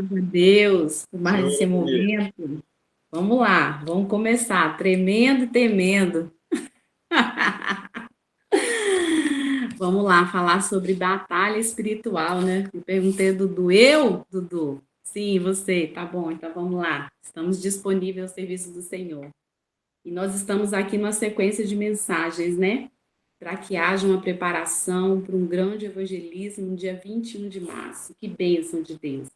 Deus, por mais esse Oi. momento. Vamos lá, vamos começar. Tremendo e temendo. Vamos lá, falar sobre batalha espiritual, né? Me perguntei, Dudu. Eu, Dudu? Sim, você. Tá bom, então vamos lá. Estamos disponíveis ao serviço do Senhor. E nós estamos aqui numa sequência de mensagens, né? Para que haja uma preparação para um grande evangelismo no dia 21 de março. Que bênção de Deus.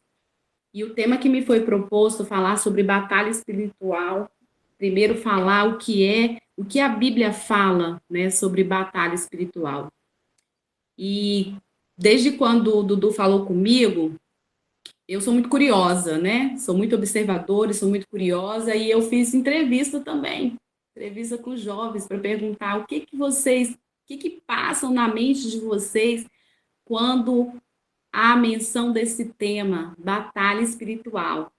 E o tema que me foi proposto falar sobre batalha espiritual, primeiro falar o que a Bíblia fala, né, sobre batalha espiritual. E desde quando o Dudu falou comigo, eu sou muito curiosa, né? Sou muito observadora, sou muito curiosa e eu fiz entrevista também, entrevista com jovens para perguntar o que passam na mente de vocês quando há menção desse tema, batalha espiritual.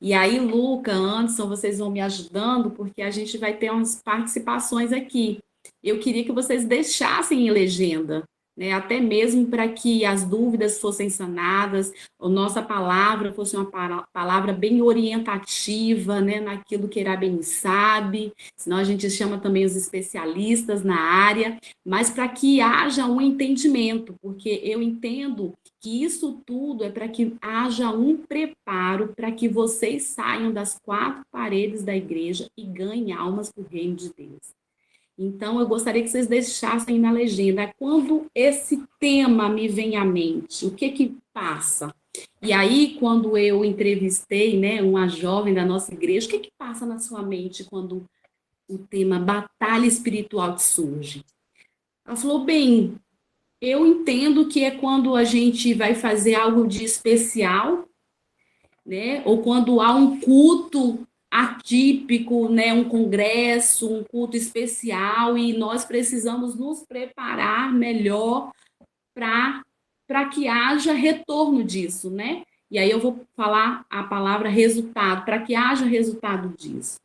E aí, Luca, Anderson, vocês vão me ajudando, porque a gente vai ter umas participações aqui. Eu queria que vocês deixassem em legenda, né? Até mesmo para que as dúvidas fossem sanadas, a nossa palavra fosse uma palavra bem orientativa, né? Naquilo que Irabeni sabe, senão a gente chama também os especialistas na área, mas para que haja um entendimento, porque eu entendo que isso tudo é para que haja um preparo para que vocês saiam das quatro paredes da igreja e ganhem almas para o reino de Deus. Então, eu gostaria que vocês deixassem na legenda quando esse tema me vem à mente, o que que passa? E aí, quando eu entrevistei, né, uma jovem da nossa igreja, o que que passa na sua mente quando o tema batalha espiritual surge? Ela falou, bem, eu entendo que é quando a gente vai fazer algo de especial, né? Ou quando há um culto atípico, né? Um congresso, um culto especial, e nós precisamos nos preparar melhor para que haja retorno disso, né? E aí eu vou falar a palavra resultado, para que haja resultado disso.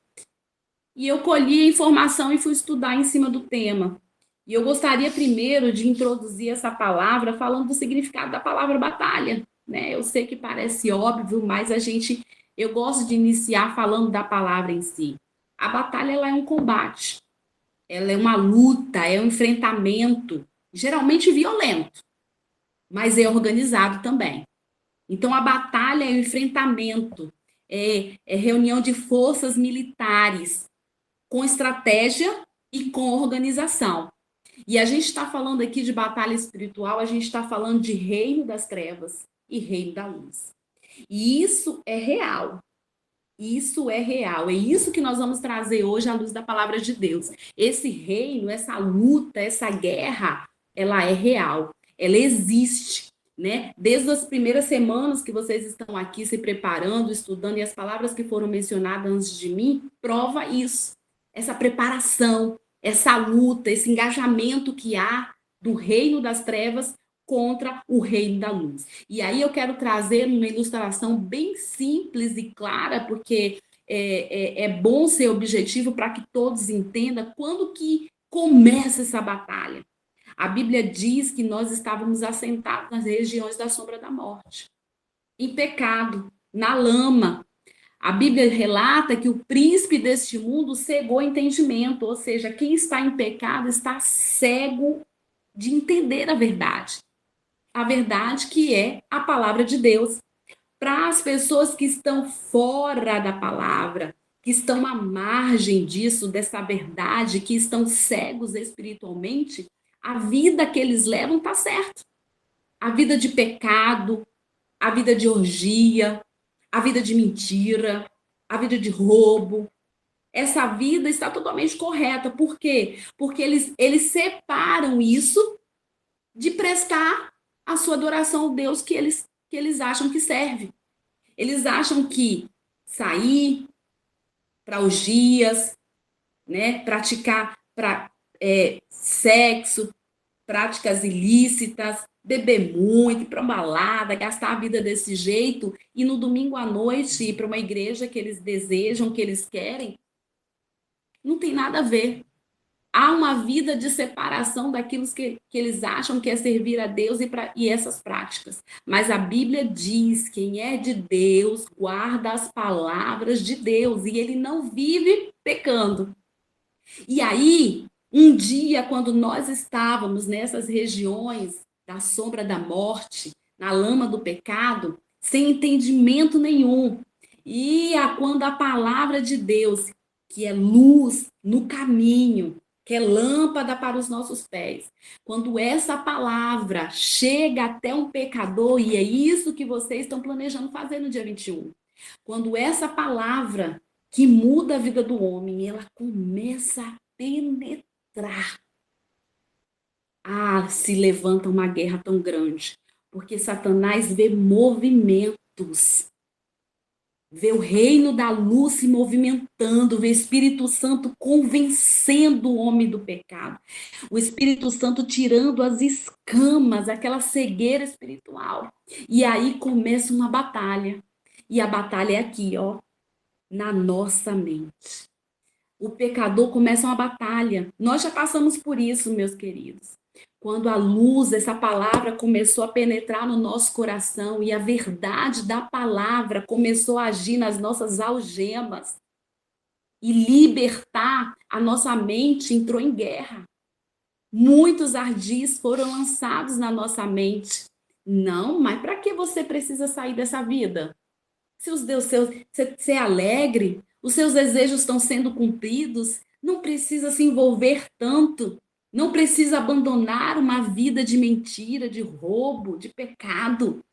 E eu colhi a informação e fui estudar em cima do tema. E eu gostaria primeiro de introduzir essa palavra falando do significado da palavra batalha, né? Eu sei que parece óbvio, mas eu gosto de iniciar falando da palavra em si. A batalha ela é um combate, ela é uma luta, é um enfrentamento, geralmente violento, mas é organizado também. Então a batalha é o enfrentamento, é reunião de forças militares com estratégia e com organização. E a gente está falando aqui de batalha espiritual, a gente está falando de reino das trevas e reino da luz. E isso é real. Isso é real. É isso que nós vamos trazer hoje à luz da palavra de Deus. Esse reino, essa luta, essa guerra, ela é real. Ela existe, né? Desde as primeiras semanas que vocês estão aqui se preparando, estudando, e as palavras que foram mencionadas antes de mim, prova isso. Essa preparação, essa luta, esse engajamento que há do reino das trevas contra o reino da luz. E aí eu quero trazer uma ilustração bem simples e clara, porque é bom ser objetivo para que todos entendam quando que começa essa batalha. A Bíblia diz que nós estávamos assentados nas regiões da sombra da morte, em pecado, na lama. A Bíblia relata que o príncipe deste mundo cegou o entendimento, ou seja, quem está em pecado está cego de entender a verdade que é a palavra de Deus. Para as pessoas que estão fora da palavra, que estão à margem disso, dessa verdade, que estão cegos espiritualmente, a vida que eles levam está certo. A vida de pecado, a vida de orgia, a vida de mentira, a vida de roubo. Essa vida está totalmente correta. Por quê? Porque eles separam isso de prestar a sua adoração ao Deus que eles acham que serve. Eles acham que sair para os dias, né, praticar sexo, práticas ilícitas, beber muito, ir para balada, gastar a vida desse jeito e no domingo à noite ir para uma igreja que eles desejam, que eles querem, não tem nada a ver. Há uma vida de separação daquilo que eles acham que é servir a Deus e essas práticas. Mas a Bíblia diz: quem é de Deus guarda as palavras de Deus e ele não vive pecando. E aí, um dia, quando nós estávamos nessas regiões da sombra da morte, na lama do pecado, sem entendimento nenhum, quando a palavra de Deus, que é luz no caminho, que é lâmpada para os nossos pés, quando essa palavra chega até um pecador, e é isso que vocês estão planejando fazer no dia 21, quando essa palavra que muda a vida do homem, ela começa a penetrar. Se levanta uma guerra tão grande, porque Satanás vê movimentos, vê o reino da luz se movimentando, vê o Espírito Santo convencendo o homem do pecado, o Espírito Santo tirando as escamas, aquela cegueira espiritual. E aí começa uma batalha. E a batalha é aqui, ó, na nossa mente. O pecador começa uma batalha. Nós já passamos por isso, meus queridos. Quando a luz, essa palavra começou a penetrar no nosso coração e a verdade da palavra começou a agir nas nossas algemas e libertar a nossa mente, entrou em guerra. Muitos ardis foram lançados na nossa mente. Não, mas para que você precisa sair dessa vida? Se os Deus seus, você é alegre, os seus desejos estão sendo cumpridos, não precisa se envolver tanto, não precisa abandonar uma vida de mentira, de roubo, de pecado.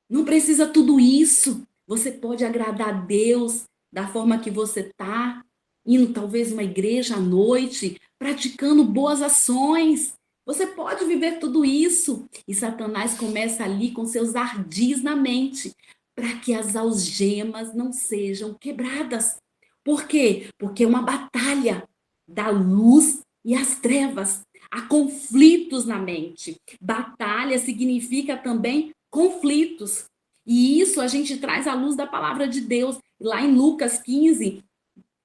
Não precisa tudo isso. Você pode agradar a Deus da forma que você está, indo talvez uma igreja à noite, praticando boas ações. Você pode viver tudo isso. E Satanás começa ali com seus ardis na mente, para que as algemas não sejam quebradas. Por quê? Porque é uma batalha da luz e as trevas. Há conflitos na mente. Batalha significa também conflitos. E isso a gente traz à luz da palavra de Deus. Lá em Lucas 15,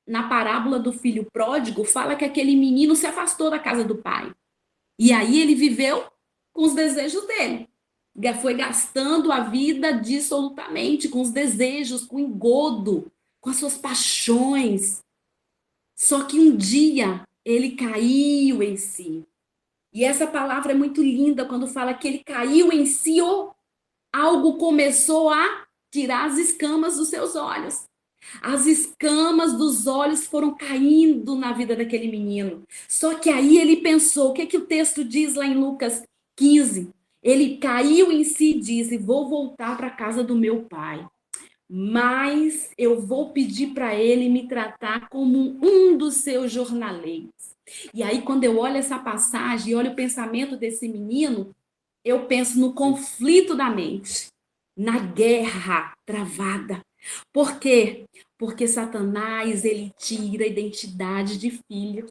na parábola do filho pródigo, fala que aquele menino se afastou da casa do pai. E aí ele viveu com os desejos dele. Foi gastando a vida dissolutamente com os desejos, com o engodo, com as suas paixões. Só que um dia ele caiu em si. E essa palavra é muito linda quando fala que ele caiu em si, algo começou a tirar as escamas dos seus olhos. As escamas dos olhos foram caindo na vida daquele menino. Só que aí ele pensou, o que o texto diz lá em Lucas 15? Ele caiu em si e disse: vou voltar para a casa do meu pai, mas eu vou pedir para ele me tratar como um dos seus jornaleiros. E aí, quando eu olho essa passagem e olho o pensamento desse menino, eu penso no conflito da mente, na guerra travada. Por quê? Porque Satanás, ele tira a identidade de filho.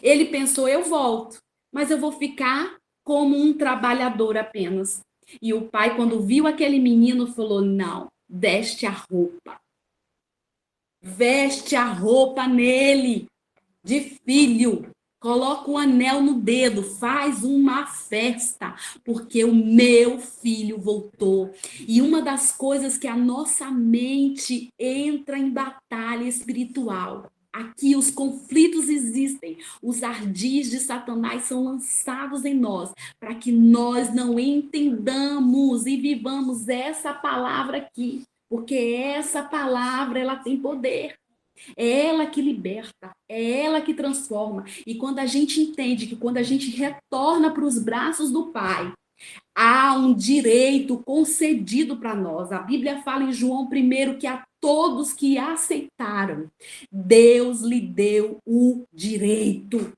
Ele pensou, eu volto, mas eu vou ficar como um trabalhador apenas. E o pai, quando viu aquele menino, falou, não, veste a roupa. Veste a roupa nele, de filho. Coloca um anel no dedo, faz uma festa, porque o meu filho voltou. E uma das coisas que a nossa mente entra em batalha espiritual. Aqui os conflitos existem, os ardis de Satanás são lançados em nós, para que nós não entendamos e vivamos essa palavra aqui, porque essa palavra ela tem poder. É ela que liberta, é ela que transforma. E quando a gente entende que quando a gente retorna para os braços do Pai, há um direito concedido para nós. A Bíblia fala em João 1 que a todos que aceitaram, Deus lhe deu o direito.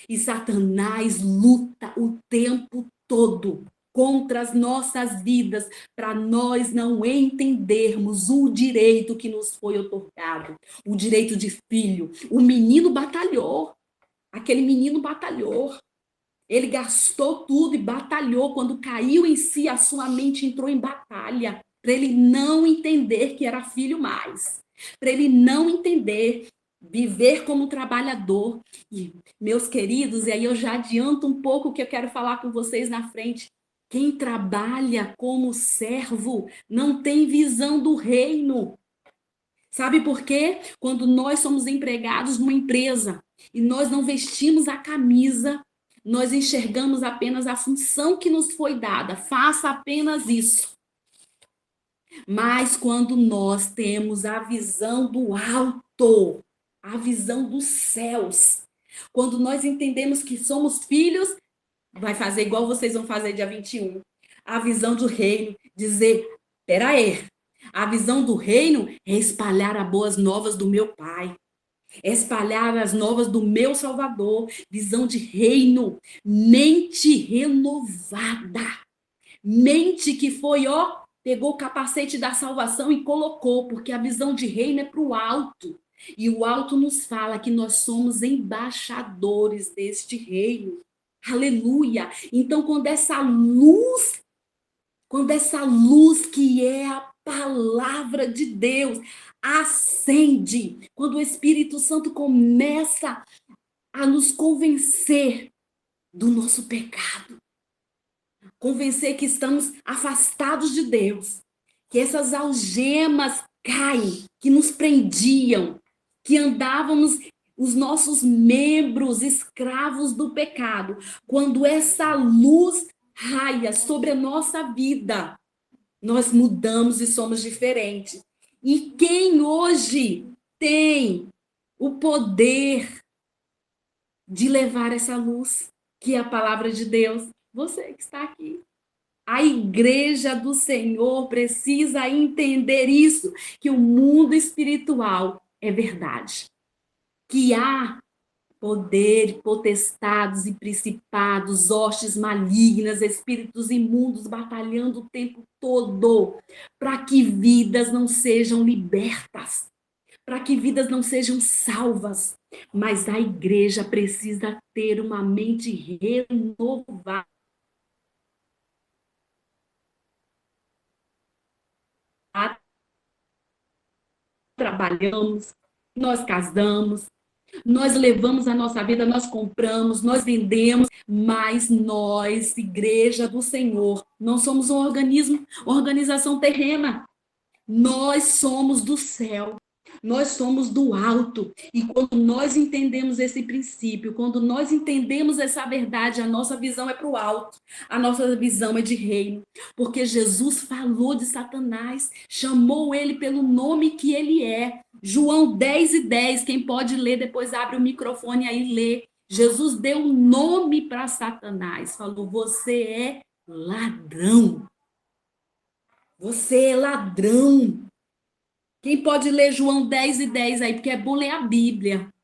E Satanás luta o tempo todo contra as nossas vidas, para nós não entendermos o direito que nos foi otorgado, o direito de filho. O menino batalhou, aquele menino batalhou, ele gastou tudo e batalhou. Quando caiu em si, a sua mente entrou em batalha, para ele não entender que era filho mais, para ele não entender Viver como trabalhador. E, meus queridos, e aí eu já adianto um pouco o que eu quero falar com vocês na frente. Quem trabalha como servo não tem visão do reino. Sabe por quê? Quando nós somos empregados numa empresa e nós não vestimos a camisa, nós enxergamos apenas a função que nos foi dada. Faça apenas isso. Mas quando nós temos a visão do alto, a visão dos céus, quando nós entendemos que somos filhos, vai fazer igual vocês vão fazer dia 21. A visão do reino, dizer, peraí, a visão do reino é espalhar as boas novas do meu Pai, é espalhar as novas do meu Salvador, visão de reino, mente renovada, mente que foi, ó, pegou o capacete da salvação e colocou, porque a visão de reino é para o alto. E o alto nos fala que nós somos embaixadores deste reino. Aleluia! Então, quando essa luz que é a palavra de Deus acende, quando o Espírito Santo começa a nos convencer do nosso pecado, convencer que estamos afastados de Deus, que essas algemas caem, que nos prendiam, que andávamos os nossos membros escravos do pecado. Quando essa luz raia sobre a nossa vida, nós mudamos e somos diferentes. E quem hoje tem o poder de levar essa luz, que é a palavra de Deus? Você que está aqui. A igreja do Senhor precisa entender isso, que o mundo espiritual é verdade. Que há poder, potestades e principados, hostes malignas, espíritos imundos batalhando o tempo todo para que vidas não sejam libertas, para que vidas não sejam salvas. Mas a igreja precisa ter uma mente renovada. Trabalhamos, nós casamos, nós levamos a nossa vida, nós compramos, nós vendemos, mas nós, igreja do Senhor, não somos um organismo, organização terrena. Nós somos do céu. Nós somos do alto. E quando nós entendemos esse princípio, quando nós entendemos essa verdade, a nossa visão é para o alto. A nossa visão é de reino. Porque Jesus falou de Satanás, chamou ele pelo nome que ele é. João 10:10. Quem pode ler, depois abre o microfone aí e lê. Jesus deu um nome para Satanás. Falou: você é ladrão. Você é ladrão. Quem pode ler João 10:10 aí? Porque é bom ler a Bíblia.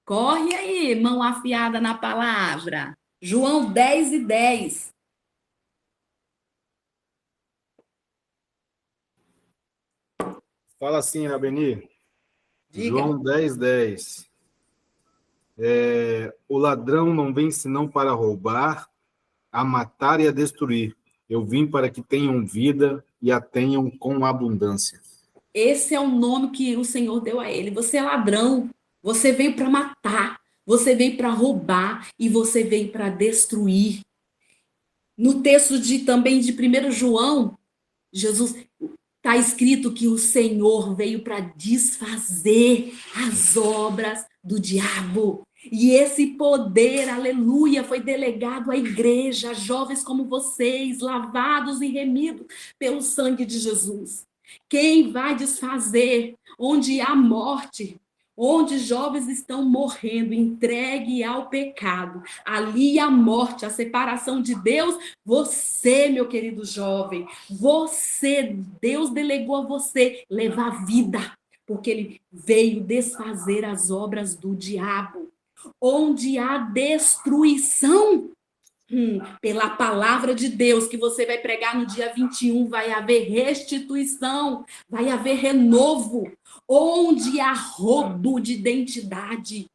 Corre aí, mão afiada na palavra. João 10:10. Fala assim, Rabeni. Diga. João 10:10. O ladrão não vem senão para roubar, a matar e a destruir. Eu vim para que tenham vida e a tenham com abundância. Esse é o nome que o Senhor deu a ele. Você é ladrão. Você veio para matar. Você veio para roubar. E você veio para destruir. No texto também de 1 João, Jesus está escrito que o Senhor veio para desfazer as obras do diabo. E esse poder, aleluia, foi delegado à igreja, a jovens como vocês, lavados e remidos pelo sangue de Jesus. Quem vai desfazer onde há morte, onde jovens estão morrendo, entregue ao pecado, ali a morte, a separação de Deus, você, meu querido jovem, você, Deus delegou a você levar vida, porque ele veio desfazer as obras do diabo. Onde há destruição, pela palavra de Deus que você vai pregar no dia 21, vai haver restituição, vai haver renovo. Onde há roubo de identidade,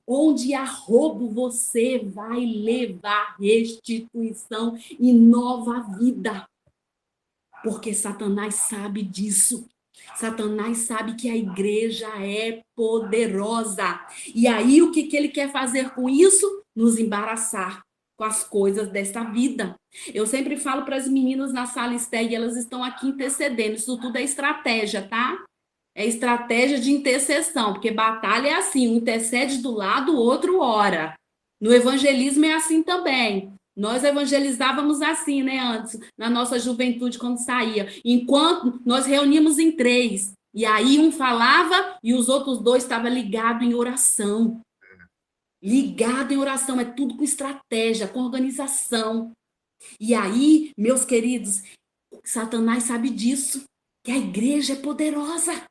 onde há roubo, você vai levar restituição e nova vida. Porque Satanás sabe disso. Satanás sabe que a igreja é poderosa. E aí, o que ele quer fazer com isso? Nos embaraçar com as coisas desta vida. Eu sempre falo para as meninas na sala Esther, e elas estão aqui intercedendo. Isso tudo é estratégia, tá? É estratégia de intercessão, porque batalha é assim, um intercede do lado, o outro ora. No evangelismo é assim também. Nós evangelizávamos assim, né, antes, na nossa juventude, quando saía. Enquanto nós reuníamos em 3, e aí um falava e os outros 2 estavam ligados em oração. Ligado em oração, é tudo com estratégia, com organização. E aí, meus queridos, Satanás sabe disso, que a igreja é poderosa,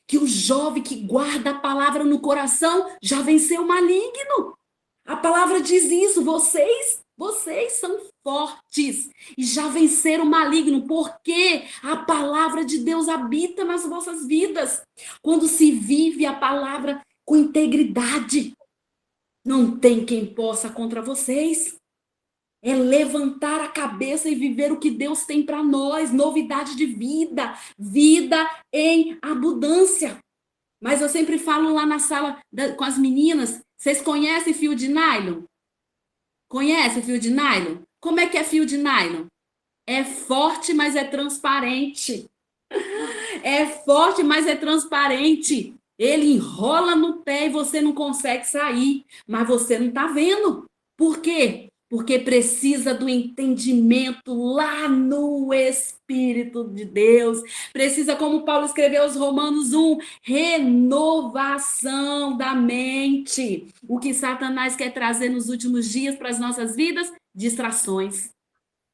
que o jovem que guarda a palavra no coração já venceu o maligno. A palavra diz isso, vocês são fortes e já venceram o maligno, porque a palavra de Deus habita nas vossas vidas. Quando se vive a palavra com integridade, não tem quem possa contra vocês. É levantar a cabeça e viver o que Deus tem para nós, novidade de vida, vida em abundância. Mas eu sempre falo lá na sala com as meninas, vocês conhecem fio de nylon? Conhece fio de nylon? Como é que é fio de nylon? É forte, mas é transparente. É forte, mas é transparente. Ele enrola no pé e você não consegue sair, mas você não está vendo. Por quê? Porque precisa do entendimento lá no Espírito de Deus. Precisa, como Paulo escreveu aos Romanos 1, renovação da mente. O que Satanás quer trazer nos últimos dias para as nossas vidas? Distrações,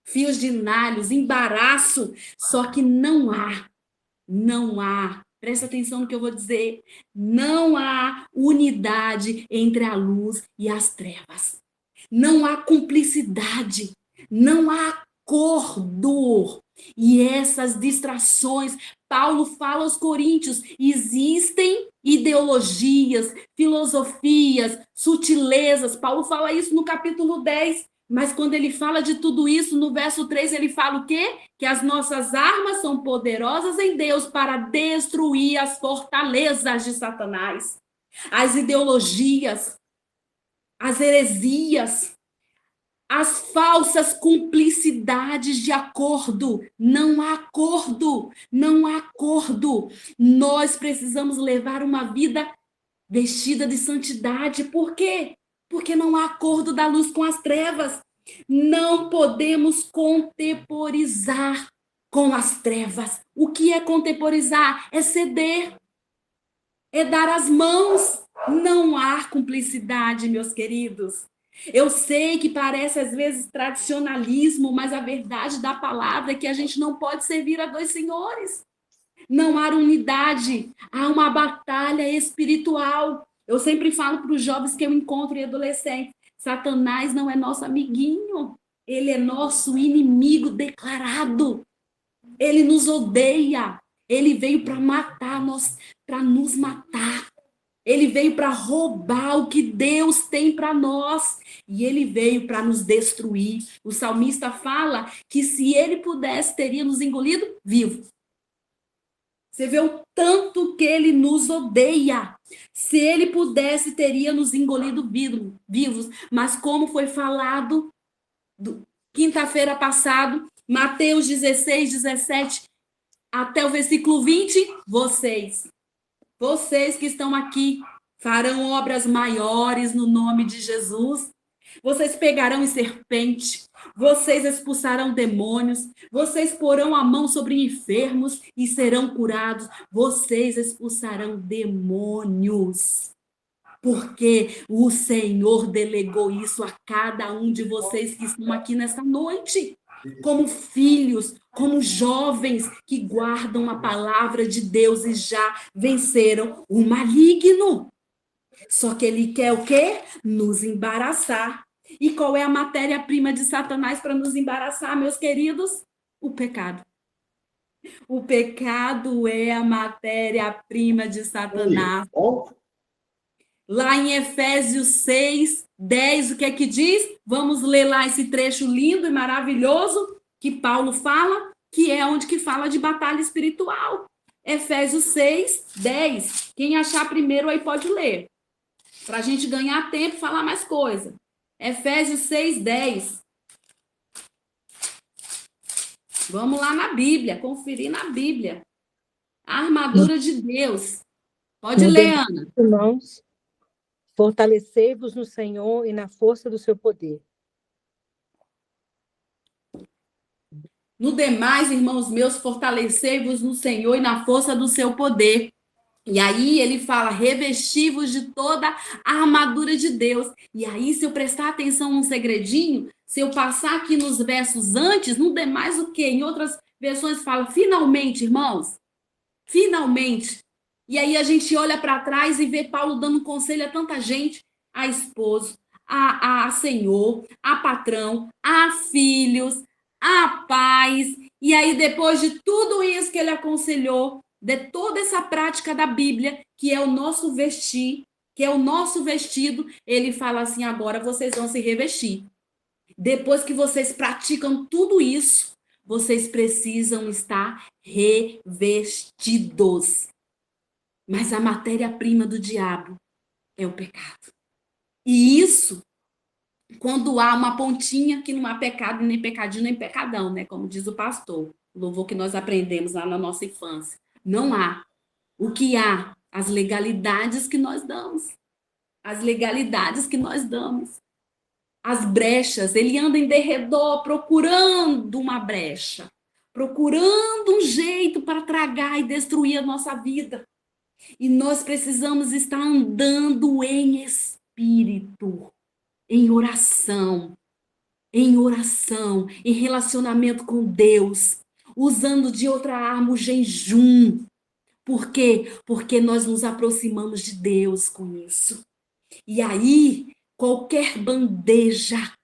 fios de nalhos, embaraço. Só que não há, presta atenção no que eu vou dizer, não há unidade entre a luz e as trevas. Não há cumplicidade, não há acordo. E essas distrações, Paulo fala aos Coríntios, existem ideologias, filosofias, sutilezas. Paulo fala isso no capítulo 10. Mas quando ele fala de tudo isso, no verso 3, ele fala o quê? Que as nossas armas são poderosas em Deus para destruir as fortalezas de Satanás. As ideologias, as heresias, as falsas cumplicidades de acordo. Não há acordo, não há acordo. Nós precisamos levar uma vida vestida de santidade. Por quê? Porque não há acordo da luz com as trevas. Não podemos contemporizar com as trevas. O que é contemporizar? É ceder, é dar as mãos. Não há cumplicidade, meus queridos. Eu sei que parece às vezes tradicionalismo, mas a verdade da palavra é que a gente não pode servir a 2 senhores. Não há unidade, há uma batalha espiritual. Eu sempre falo para os jovens que eu encontro e adolescentes, Satanás não é nosso amiguinho, ele é nosso inimigo declarado. Ele nos odeia, ele veio para matar nós, para nos matar. Ele veio para roubar o que Deus tem para nós. E ele veio para nos destruir. O salmista fala que se ele pudesse, teria nos engolido vivos. Você vê o tanto que ele nos odeia. Se ele pudesse, teria nos engolido vivos. Mas como foi falado quinta-feira passada, Mateus 16, 17, até o versículo 20, vocês que estão aqui farão obras maiores no nome de Jesus. Vocês pegarão em serpente, vocês expulsarão demônios, vocês porão a mão sobre enfermos e serão curados, vocês expulsarão demônios. Porque o Senhor delegou isso a cada um de vocês que estão aqui nesta noite, como filhos, como jovens que guardam a palavra de Deus e já venceram o maligno. Só que ele quer o quê? Nos embaraçar. E qual é a matéria-prima de Satanás para nos embaraçar, meus queridos? O pecado. O pecado é a matéria-prima de Satanás. Lá em Efésios 6, 10, o que é que diz? Vamos ler lá esse trecho lindo e maravilhoso que Paulo fala, que é onde que fala de batalha espiritual. Efésios 6, 10. Quem achar primeiro aí pode ler. Para a gente ganhar tempo e falar mais coisa. Efésios 6, 10. Vamos lá na Bíblia, conferir na Bíblia. A armadura de Deus. Pode ler, Ana. Irmãos, fortalecei-vos no Senhor e na força do seu poder. No demais, irmãos meus, fortalecei-vos no Senhor e na força do seu poder. E aí ele fala, revesti-vos de toda a armadura de Deus. E aí, se eu prestar atenção num segredinho, se eu passar aqui nos versos antes, no demais o quê? Em outras versões fala, finalmente, irmãos, finalmente. E aí a gente olha para trás e vê Paulo dando conselho a tanta gente, a esposo, a senhor, a patrão, a filhos, a pais. E aí depois de tudo isso que ele aconselhou, de toda essa prática da Bíblia, que é o nosso vestir, que é o nosso vestido, ele fala assim, agora vocês vão se revestir. Depois que vocês praticam tudo isso, vocês precisam estar revestidos. Mas a matéria-prima do diabo é o pecado. E isso, quando há uma pontinha que não há pecado, nem pecadinho, nem pecadão, né? Como diz o pastor, o louvor que nós aprendemos lá na nossa infância. Não há. O que há? As legalidades que nós damos. As legalidades que nós damos. As brechas. Ele anda em derredor procurando uma brecha. Procurando um jeito para tragar e destruir a nossa vida. E nós precisamos estar andando em espírito, em oração, em relacionamento com Deus, usando de outra arma o jejum. Por quê? Porque nós nos aproximamos de Deus com isso. E aí, qualquer bandeja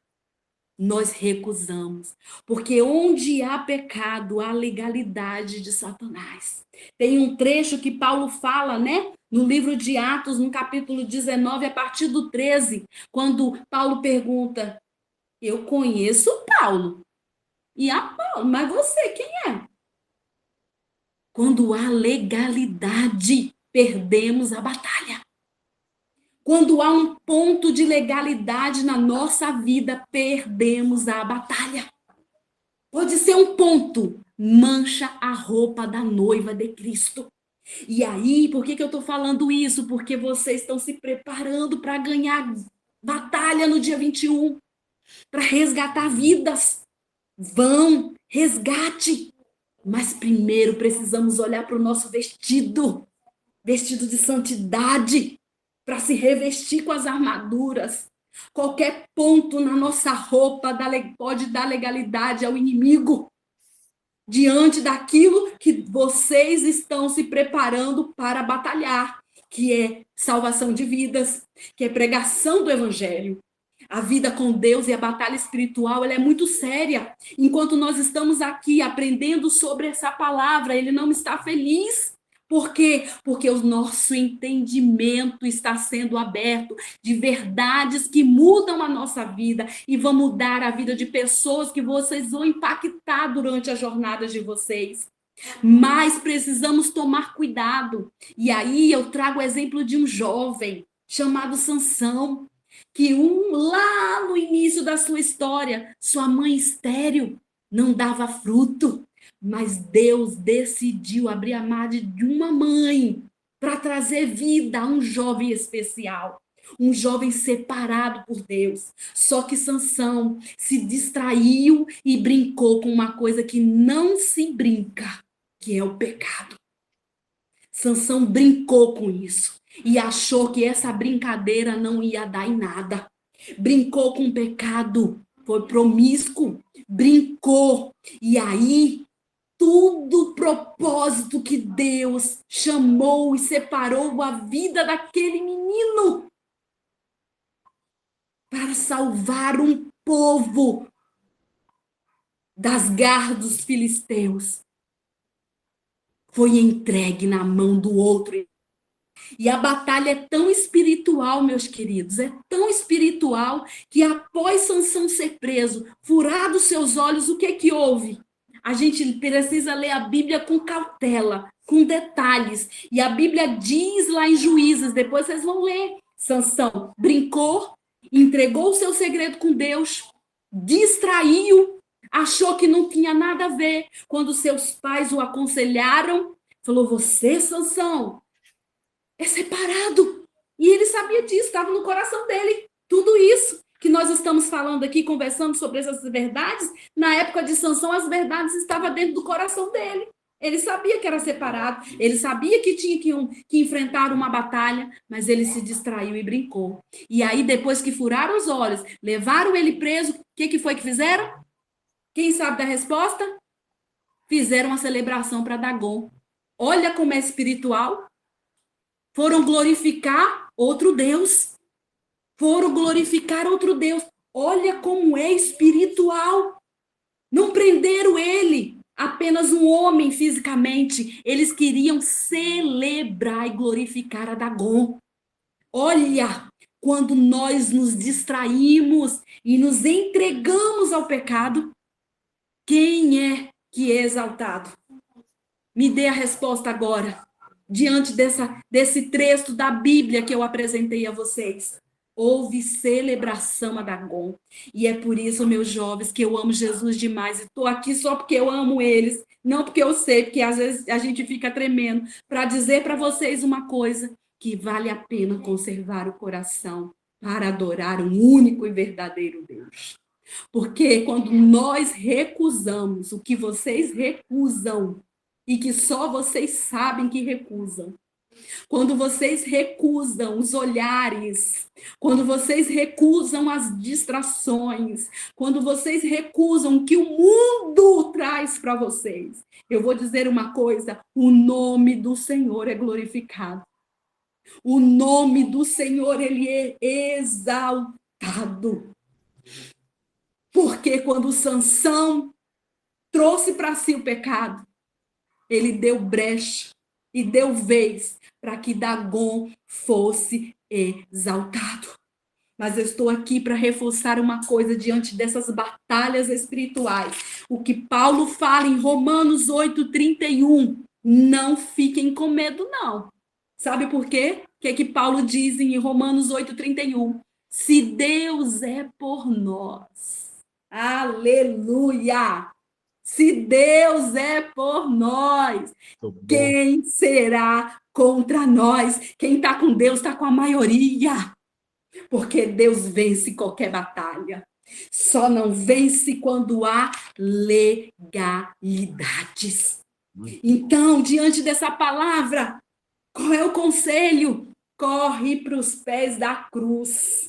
nós recusamos. Porque onde há pecado, há legalidade de Satanás. Tem um trecho que Paulo fala, né? No livro de Atos, no capítulo 19, a partir do 13, quando Paulo pergunta, eu conheço Paulo. E a Paulo, mas você, quem é? Quando há legalidade, perdemos a batalha. Quando há um ponto de legalidade na nossa vida, perdemos a batalha. Pode ser um ponto, mancha a roupa da noiva de Cristo. E aí, por que eu estou falando isso? Porque vocês estão se preparando para ganhar batalha no dia 21, para resgatar vidas. Vão, resgate. Mas primeiro precisamos olhar para o nosso vestido de santidade, para se revestir com as armaduras. Qualquer ponto na nossa roupa pode dar legalidade ao inimigo diante daquilo que vocês estão se preparando para batalhar, que é salvação de vidas, que é pregação do evangelho. A vida com Deus e a batalha espiritual, ela é muito séria. Enquanto nós estamos aqui aprendendo sobre essa palavra, ele não está feliz. Por quê? Porque o nosso entendimento está sendo aberto de verdades que mudam a nossa vida e vão mudar a vida de pessoas que vocês vão impactar durante a jornada de vocês. Mas precisamos tomar cuidado. E aí eu trago o exemplo de um jovem chamado Sansão, que lá no início da sua história, sua mãe estéril não dava fruto. Mas Deus decidiu abrir a madre de uma mãe para trazer vida a um jovem especial, um jovem separado por Deus. Só que Sansão se distraiu e brincou com uma coisa que não se brinca, que é o pecado. Sansão brincou com isso e achou que essa brincadeira não ia dar em nada. Brincou com o pecado, foi promíscuo, brincou. E aí tudo o propósito que Deus chamou e separou a vida daquele menino para salvar um povo das garras dos filisteus foi entregue na mão do outro. E a batalha é tão espiritual, meus queridos, é tão espiritual que após Sansão ser preso, furados seus olhos, o que houve? A gente precisa ler a Bíblia com cautela, com detalhes. E a Bíblia diz lá em Juízes, depois vocês vão ler, Sansão brincou, entregou o seu segredo com Deus, distraiu, achou que não tinha nada a ver. Quando seus pais o aconselharam, falou, você, Sansão, é separado. E ele sabia disso, estava no coração dele. Tudo isso que nós estamos falando aqui, conversando sobre essas verdades, na época de Sansão, as verdades estavam dentro do coração dele. Ele sabia que era separado, ele sabia que tinha que enfrentar uma batalha, mas ele se distraiu e brincou. E aí, depois que furaram os olhos, levaram ele preso, o que foi que fizeram? Quem sabe da resposta? Fizeram uma celebração para Dagon. Olha como é espiritual. Foram glorificar outro Deus. Foram glorificar outro Deus. Olha como é espiritual. Não prenderam ele, apenas um homem fisicamente. Eles queriam celebrar e glorificar a Dagon. Olha, quando nós nos distraímos e nos entregamos ao pecado, quem é que é exaltado? Me dê a resposta agora, diante desse trecho da Bíblia que eu apresentei a vocês. Houve celebração a Dagon. E é por isso, meus jovens, que eu amo Jesus demais. Estou aqui só porque eu amo eles, não porque eu sei, porque às vezes a gente fica tremendo, para dizer para vocês uma coisa, que vale a pena conservar o coração para adorar um único e verdadeiro Deus. Porque quando nós recusamos o que vocês recusam, e que só vocês sabem que recusam, quando vocês recusam os olhares, quando vocês recusam as distrações, quando vocês recusam o que o mundo traz para vocês, eu vou dizer uma coisa, o nome do Senhor é glorificado. O nome do Senhor, ele é exaltado. Porque quando Sansão trouxe para si o pecado, ele deu brecha e deu vez para que Dagon fosse exaltado. Mas eu estou aqui para reforçar uma coisa diante dessas batalhas espirituais. O que Paulo fala em Romanos 8:31. Não fiquem com medo, não. Sabe por quê? O que Paulo diz em Romanos 8:31? Se Deus é por nós. Aleluia! Se Deus é por nós, quem será contra nós? Quem está com Deus está com a maioria. Porque Deus vence qualquer batalha. Só não vence quando há legalidades. Então, diante dessa palavra, qual é o conselho? Corre para os pés da cruz.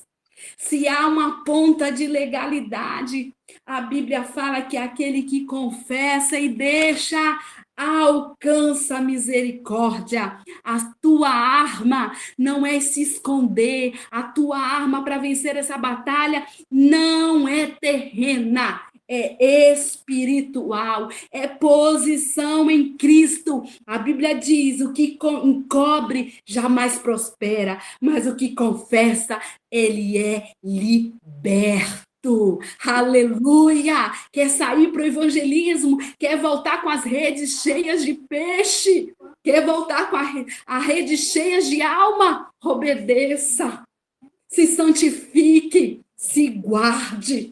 Se há uma ponta de legalidade, a Bíblia fala que aquele que confessa e deixa alcança a misericórdia. A tua arma não é se esconder, a tua arma para vencer essa batalha não é terrena, é espiritual, é posição em Cristo. A Bíblia diz, o que encobre jamais prospera, mas o que confessa, ele é liberto. Aleluia! Quer sair para o evangelismo? Quer voltar com as redes cheias de peixe? Quer voltar com a rede cheia de alma? Obedeça, se santifique, se guarde.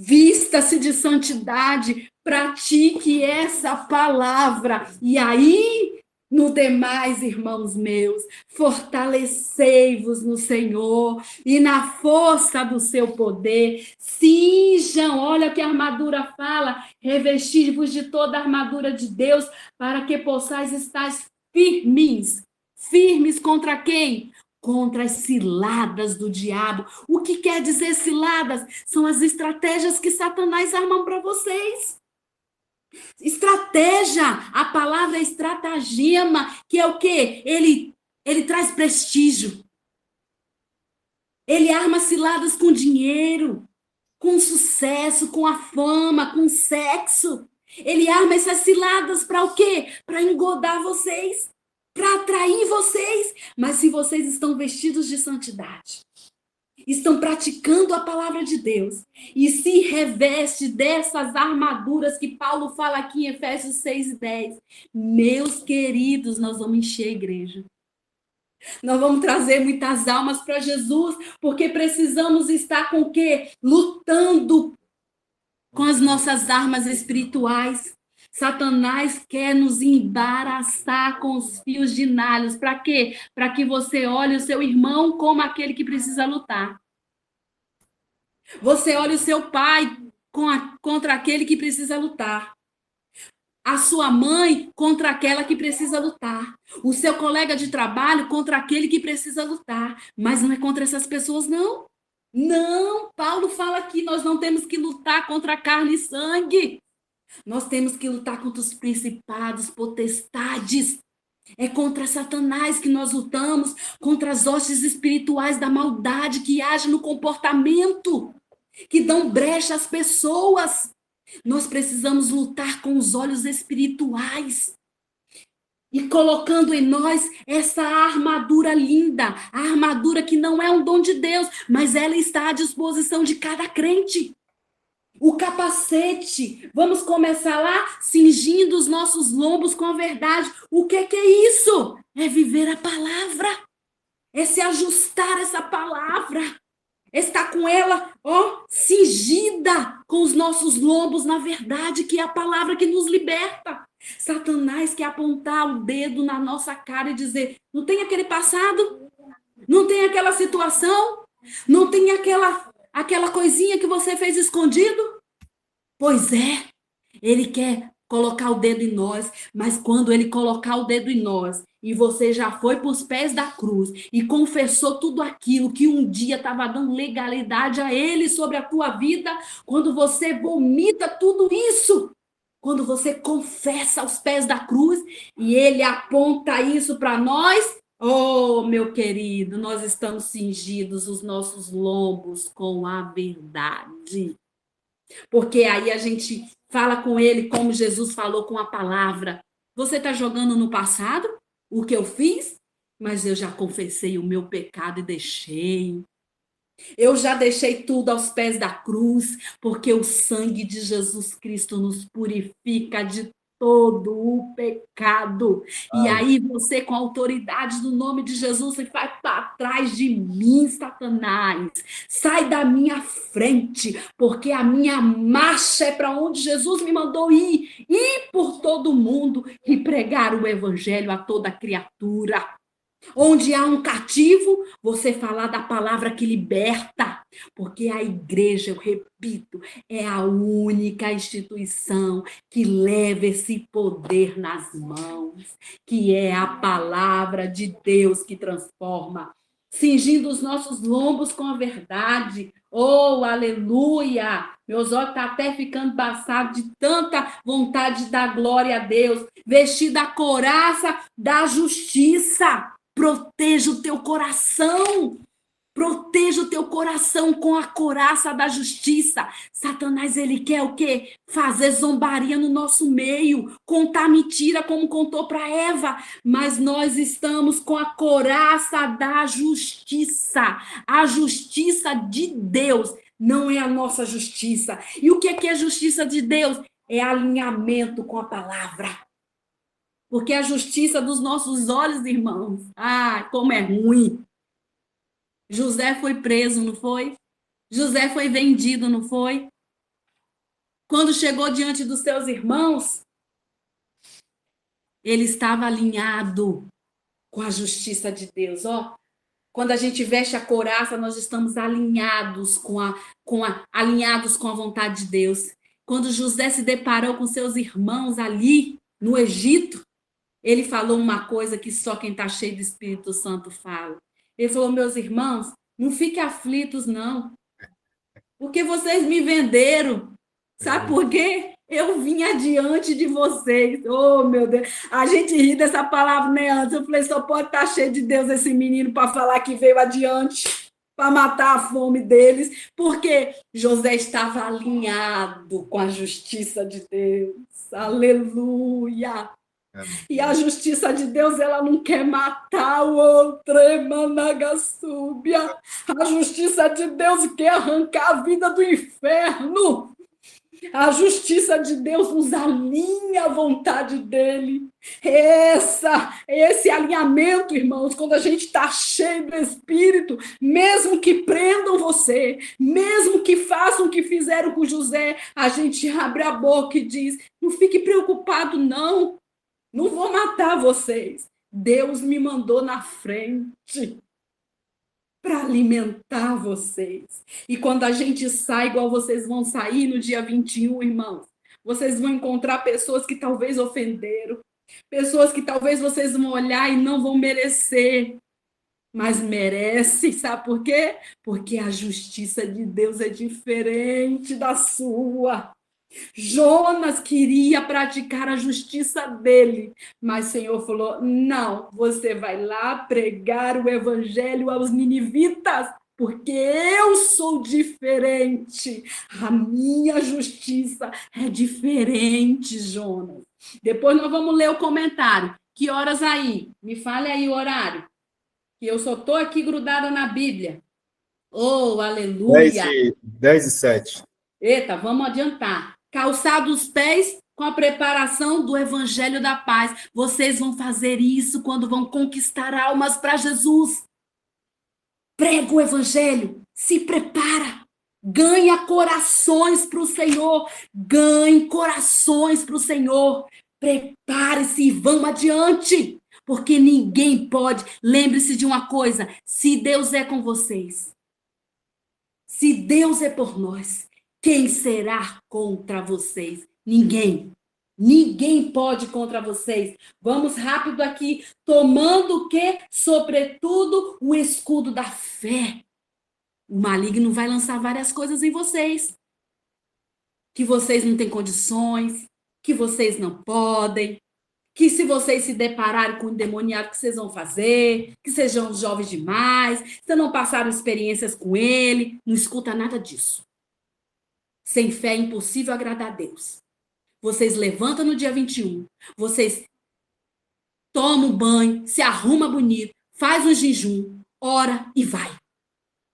Vista-se de santidade, pratique essa palavra. E aí, no demais, irmãos meus, fortalecei-vos no Senhor e na força do seu poder. Cinjam, olha o que a armadura fala, revestir-vos de toda a armadura de Deus, para que possais estar firmes. Firmes contra quem? Contra as ciladas do diabo. O que quer dizer ciladas? São as estratégias que Satanás arma para vocês. Estratégia, a palavra é estratagema, que é o quê? Ele traz prestígio. Ele arma ciladas com dinheiro, com sucesso, com a fama, com sexo. Ele arma essas ciladas para o quê? Para engodar vocês, para atrair vocês. Mas se vocês estão vestidos de santidade, estão praticando a palavra de Deus e se reveste dessas armaduras que Paulo fala aqui em Efésios 6:10. Meus queridos, nós vamos encher a igreja. Nós vamos trazer muitas almas para Jesus, porque precisamos estar com o quê? Lutando com as nossas armas espirituais. Satanás quer nos embaraçar com os fios de nalhos. Para quê? Para que você olhe o seu irmão como aquele que precisa lutar. Você olhe o seu pai contra aquele que precisa lutar. A sua mãe contra aquela que precisa lutar. O seu colega de trabalho contra aquele que precisa lutar. Mas não é contra essas pessoas, não. Não, Paulo fala que nós não temos que lutar contra carne e sangue. Nós temos que lutar contra os principados, potestades. É contra Satanás que nós lutamos, contra as hostes espirituais da maldade que agem no comportamento, que dão brecha às pessoas. Nós precisamos lutar com os olhos espirituais e colocando em nós essa armadura linda, a armadura que não é um dom de Deus, mas ela está à disposição de cada crente. O capacete, vamos começar lá cingindo os nossos lombos com a verdade. O que é isso? É viver a palavra, é se ajustar a essa palavra. Está com ela, cingida com os nossos lombos na verdade, que é a palavra que nos liberta. Satanás quer apontar o dedo na nossa cara e dizer, não tem aquele passado? Não tem aquela situação? Não tem aquela coisinha que você fez escondido? Pois é, ele quer colocar o dedo em nós, mas quando ele colocar o dedo em nós, e você já foi para os pés da cruz e confessou tudo aquilo que um dia estava dando legalidade a ele sobre a tua vida, quando você vomita tudo isso, quando você confessa aos pés da cruz e ele aponta isso para nós, meu querido, nós estamos cingidos os nossos lombos com a verdade. Porque aí a gente fala com ele como Jesus falou com a palavra. Você está jogando no passado o que eu fiz? Mas eu já confessei o meu pecado e deixei. Eu já deixei tudo aos pés da cruz, porque o sangue de Jesus Cristo nos purifica de todo o pecado. E aí você, com a autoridade do nome de Jesus, você vai para trás de mim, Satanás. Sai da minha frente, porque a minha marcha é para onde Jesus me mandou ir por todo mundo e pregar o evangelho a toda criatura. Onde há um cativo, você falar da palavra que liberta, porque a igreja, eu repito, é a única instituição que leva esse poder nas mãos, que é a palavra de Deus que transforma, cingindo os nossos lombos com a verdade. Oh, aleluia! Meus olhos estão até ficando embaçados de tanta vontade de dar glória a Deus, vestida a couraça da justiça. Proteja o teu coração. Proteja o teu coração com a couraça da justiça. Satanás, ele quer o quê? Fazer zombaria no nosso meio, contar mentira como contou para Eva. Mas nós estamos com a couraça da justiça. A justiça de Deus não é a nossa justiça. E o que é a justiça de Deus? É alinhamento com a palavra. Porque a justiça dos nossos olhos, irmãos, como é ruim. José foi preso, não foi? José foi vendido, não foi? Quando chegou diante dos seus irmãos, ele estava alinhado com a justiça de Deus. Quando a gente veste a couraça, nós estamos alinhados alinhados com a vontade de Deus. Quando José se deparou com seus irmãos ali no Egito, ele falou uma coisa que só quem está cheio do Espírito Santo fala. Ele falou, meus irmãos, não fiquem aflitos, não. Porque vocês me venderam. Sabe por quê? Eu vim adiante de vocês. Oh, meu Deus. A gente ri dessa palavra, né, antes? Eu falei, só pode estar cheio de Deus esse menino para falar que veio adiante, para matar a fome deles. Porque José estava alinhado com a justiça de Deus. Aleluia. Amém. E a justiça de Deus, ela não quer matar o outro, Emanagasúbia. A justiça de Deus quer arrancar a vida do inferno. A justiça de Deus nos alinha à vontade dele. Esse alinhamento, irmãos, quando a gente está cheio do Espírito, mesmo que prendam você, mesmo que façam o que fizeram com José, a gente abre a boca e diz: não fique preocupado, não. Não vou matar vocês. Deus me mandou na frente para alimentar vocês. E quando a gente sai, igual vocês vão sair no dia 21, irmãos, vocês vão encontrar pessoas que talvez ofenderam, pessoas que talvez vocês vão olhar e não vão merecer, mas merece, sabe por quê? Porque a justiça de Deus é diferente da sua. Jonas queria praticar a justiça dele, mas o Senhor falou: não, você vai lá pregar o evangelho aos ninivitas, porque eu sou diferente. A minha justiça é diferente, Jonas. Depois nós vamos ler o comentário. Que horas aí? Me fale aí o horário, que eu só estou aqui grudada na Bíblia. Oh, aleluia! 10:07. Eita, vamos adiantar. Calçados os pés com a preparação do evangelho da paz. Vocês vão fazer isso quando vão conquistar almas para Jesus. Prega o evangelho, se prepara. Ganha corações para o Senhor. Ganhe corações para o Senhor. Prepare-se e vão adiante. Porque ninguém pode. Lembre-se de uma coisa: se Deus é com vocês, se Deus é por nós, quem será contra vocês? Ninguém. Ninguém pode contra vocês. Vamos rápido aqui, tomando o quê? Sobretudo o escudo da fé. O maligno vai lançar várias coisas em vocês. Que vocês não têm condições, que vocês não podem, que se vocês se depararem com o endemoniado, o que vocês vão fazer? Que sejam jovens demais, se não passaram experiências com ele. Não escuta nada disso. Sem fé é impossível agradar a Deus. Vocês levantam no dia 21, vocês tomam um banho, se arruma bonito, faz um jejum, ora e vai.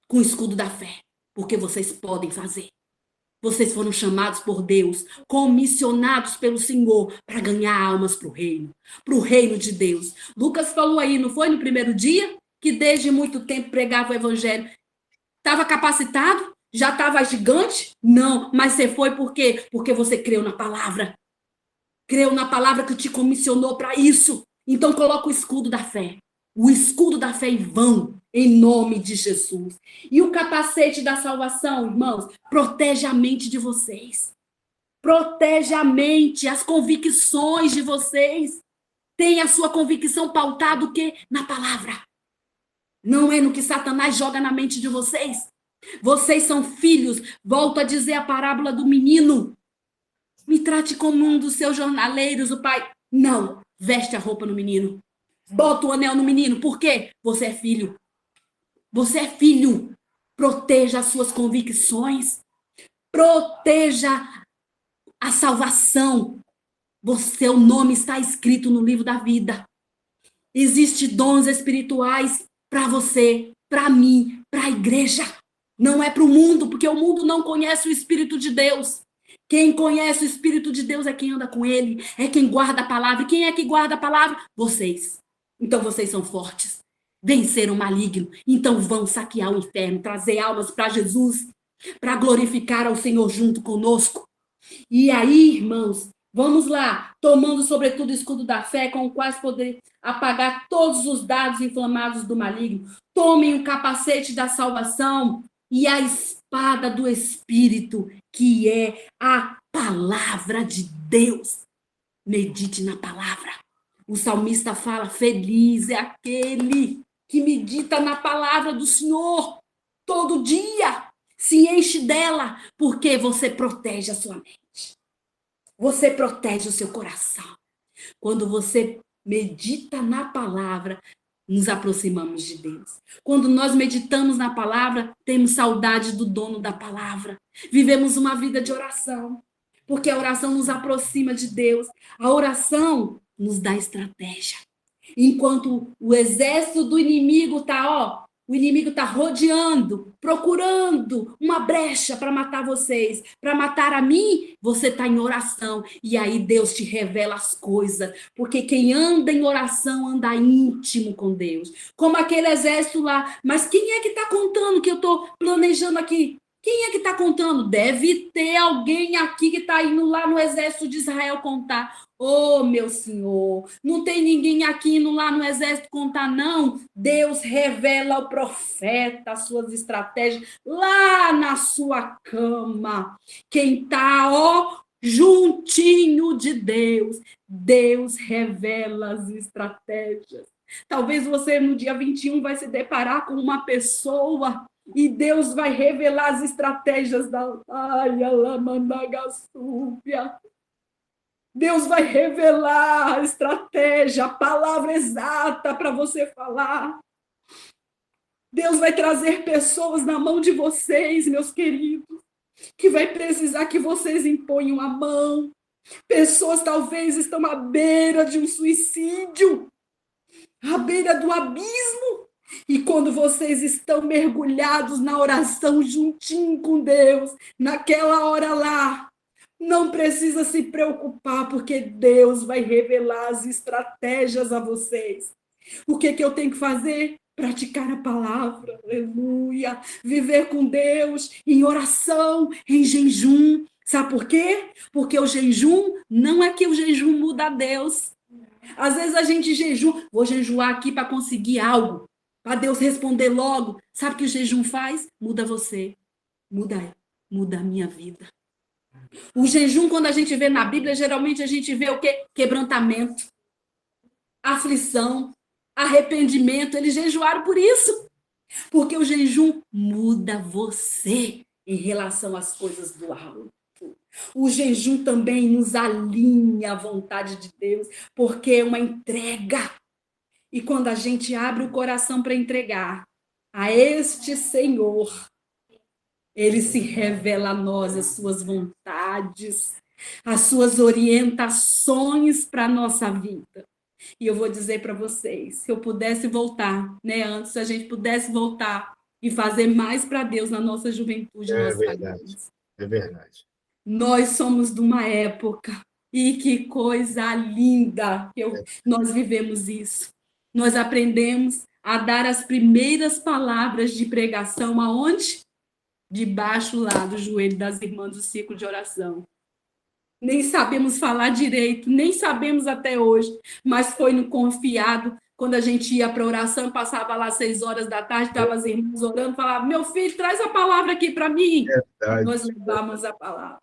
Com o escudo da fé. Porque vocês podem fazer. Vocês foram chamados por Deus, comissionados pelo Senhor para ganhar almas para o reino de Deus. Lucas falou aí, não foi no primeiro dia? Que desde muito tempo pregava o evangelho. Estava capacitado? Já estava gigante? Não, mas você foi por quê? Porque você creu na palavra. Creu na palavra que te comissionou para isso. Então coloca o escudo da fé. O escudo da fé em vão, em nome de Jesus. E o capacete da salvação, irmãos, protege a mente de vocês. Protege a mente, as convicções de vocês. Tem a sua convicção pautada o quê? Na palavra. Não é no que Satanás joga na mente de vocês. Vocês são filhos. Volto a dizer a parábola do menino. Me trate como um dos seus jornaleiros, o pai. Não, veste a roupa no menino. Bota o anel no menino. Por quê? Você é filho. Você é filho. Proteja as suas convicções. Proteja a salvação. Seu nome está escrito no livro da vida. Existem dons espirituais para você, para mim, para a igreja. Não é para o mundo, porque o mundo não conhece o Espírito de Deus. Quem conhece o Espírito de Deus é quem anda com ele, é quem guarda a palavra. E quem é que guarda a palavra? Vocês. Então vocês são fortes. Venceram o maligno. Então vão saquear o inferno, trazer almas para Jesus, para glorificar ao Senhor junto conosco. E aí, irmãos, vamos lá, tomando sobretudo o escudo da fé, com o qual poder apagar todos os dardos inflamados do maligno. Tomem o capacete da salvação e a espada do Espírito, que é a palavra de Deus. Medite na palavra. O salmista fala: feliz é aquele que medita na palavra do Senhor todo dia, se enche dela, porque você protege a sua mente. Você protege o seu coração. Quando você medita na palavra, nos aproximamos de Deus. Quando nós meditamos na palavra, temos saudade do dono da palavra. Vivemos uma vida de oração, porque a oração nos aproxima de Deus. A oração nos dá estratégia. Enquanto o exército do inimigo o inimigo está rodeando, procurando uma brecha para matar vocês, para matar a mim, você está em oração. E aí Deus te revela as coisas. Porque quem anda em oração anda íntimo com Deus. Como aquele exército lá. Mas quem é que está contando que eu estou planejando aqui? Quem é que está contando? Deve ter alguém aqui que está indo lá no exército de Israel contar. Oh, meu Senhor, não tem ninguém aqui indo lá no exército contar, não. Deus revela ao profeta as suas estratégias lá na sua cama. Quem está, juntinho de Deus, Deus revela as estratégias. Talvez você no dia 21 vai se deparar com uma pessoa e Deus vai revelar as estratégias da Alamanagassúbia. Deus vai revelar a estratégia, a palavra exata para você falar. Deus vai trazer pessoas na mão de vocês, meus queridos, que vai precisar que vocês imponham a mão. Pessoas talvez estão à beira de um suicídio, à beira do abismo. E quando vocês estão mergulhados na oração juntinho com Deus, naquela hora lá, não precisa se preocupar, porque Deus vai revelar as estratégias a vocês. O que eu tenho que fazer? Praticar a palavra, aleluia. Viver com Deus em oração, em jejum. Sabe por quê? Porque o jejum não é que o jejum muda a Deus. Às vezes a gente jejum, vou jejuar aqui para conseguir algo, para Deus responder logo. Sabe o que o jejum faz? Muda você, muda a minha vida. O jejum, quando a gente vê na Bíblia, geralmente a gente vê o quê? Quebrantamento, aflição, arrependimento. Eles jejuaram por isso. Porque o jejum muda você em relação às coisas do alto. O jejum também nos alinha à vontade de Deus, porque é uma entrega. E quando a gente abre o coração para entregar a este Senhor, Ele se revela a nós as suas vontades, as suas orientações para a nossa vida. E eu vou dizer para vocês, se eu pudesse voltar, antes, se a gente pudesse voltar e fazer mais para Deus na nossa juventude, nós faríamos. É verdade. Nós somos de uma época, e que coisa linda, nós vivemos isso. Nós aprendemos a dar as primeiras palavras de pregação aonde? Debaixo lá do joelho das irmãs do ciclo de oração. Nem sabemos falar direito, nem sabemos até hoje, mas foi no confiado, quando a gente ia para a oração, passava lá 6 horas da tarde, estava as irmãs orando, falava, meu filho, traz a palavra aqui para mim. Verdade. Nós levamos a palavra.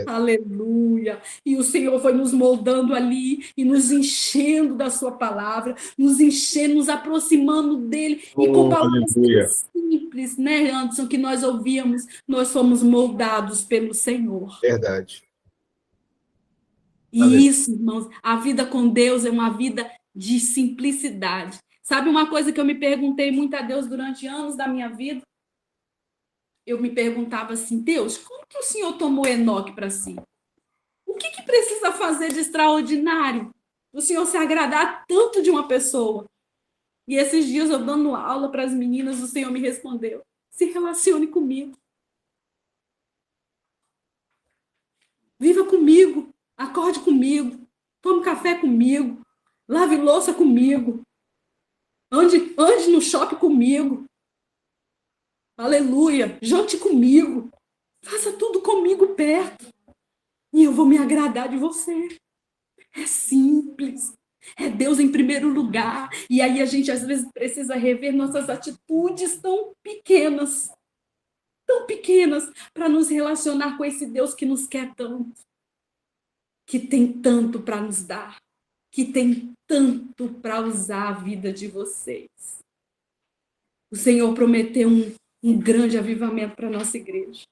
Aleluia. E o Senhor foi nos moldando ali e nos enchendo da sua palavra, nos enchendo, nos aproximando dele. E com palavras simples, Anderson, que nós ouvíamos, nós fomos moldados pelo Senhor. Verdade. E isso, irmãos, a vida com Deus é uma vida de simplicidade. Sabe uma coisa que eu me perguntei muito a Deus durante anos da minha vida? Eu me perguntava assim, Deus, como que o Senhor tomou Enoque para si? O que precisa fazer de extraordinário? O Senhor se agradar tanto de uma pessoa. E esses dias eu dando aula para as meninas, o Senhor me respondeu, se relacione comigo. Viva comigo, acorde comigo, tome café comigo, lave louça comigo, ande no shopping comigo. Aleluia, jante comigo, faça tudo comigo perto e eu vou me agradar de você. É simples, é Deus em primeiro lugar. E aí a gente às vezes precisa rever nossas atitudes tão pequenas para nos relacionar com esse Deus que nos quer tanto, que tem tanto para nos dar, que tem tanto para usar a vida de vocês. O Senhor prometeu um grande avivamento para a nossa igreja.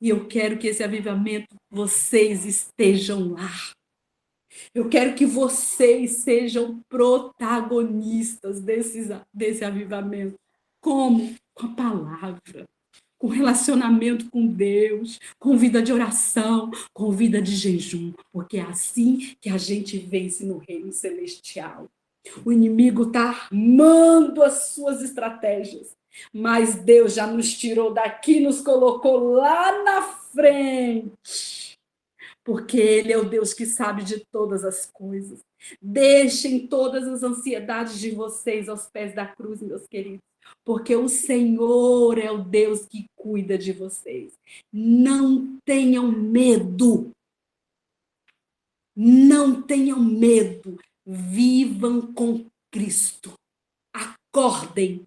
E eu quero que esse avivamento, vocês estejam lá. Eu quero que vocês sejam protagonistas desse avivamento. Como? Com a palavra, com relacionamento com Deus, com vida de oração, com vida de jejum, porque é assim que a gente vence no reino celestial. O inimigo está armando as suas estratégias, mas Deus já nos tirou daqui, nos colocou lá na frente, porque Ele é o Deus que sabe de todas as coisas. Deixem todas as ansiedades de vocês aos pés da cruz, meus queridos, porque o Senhor é o Deus que cuida de vocês. Não tenham medo. Não tenham medo. Vivam com Cristo. Acordem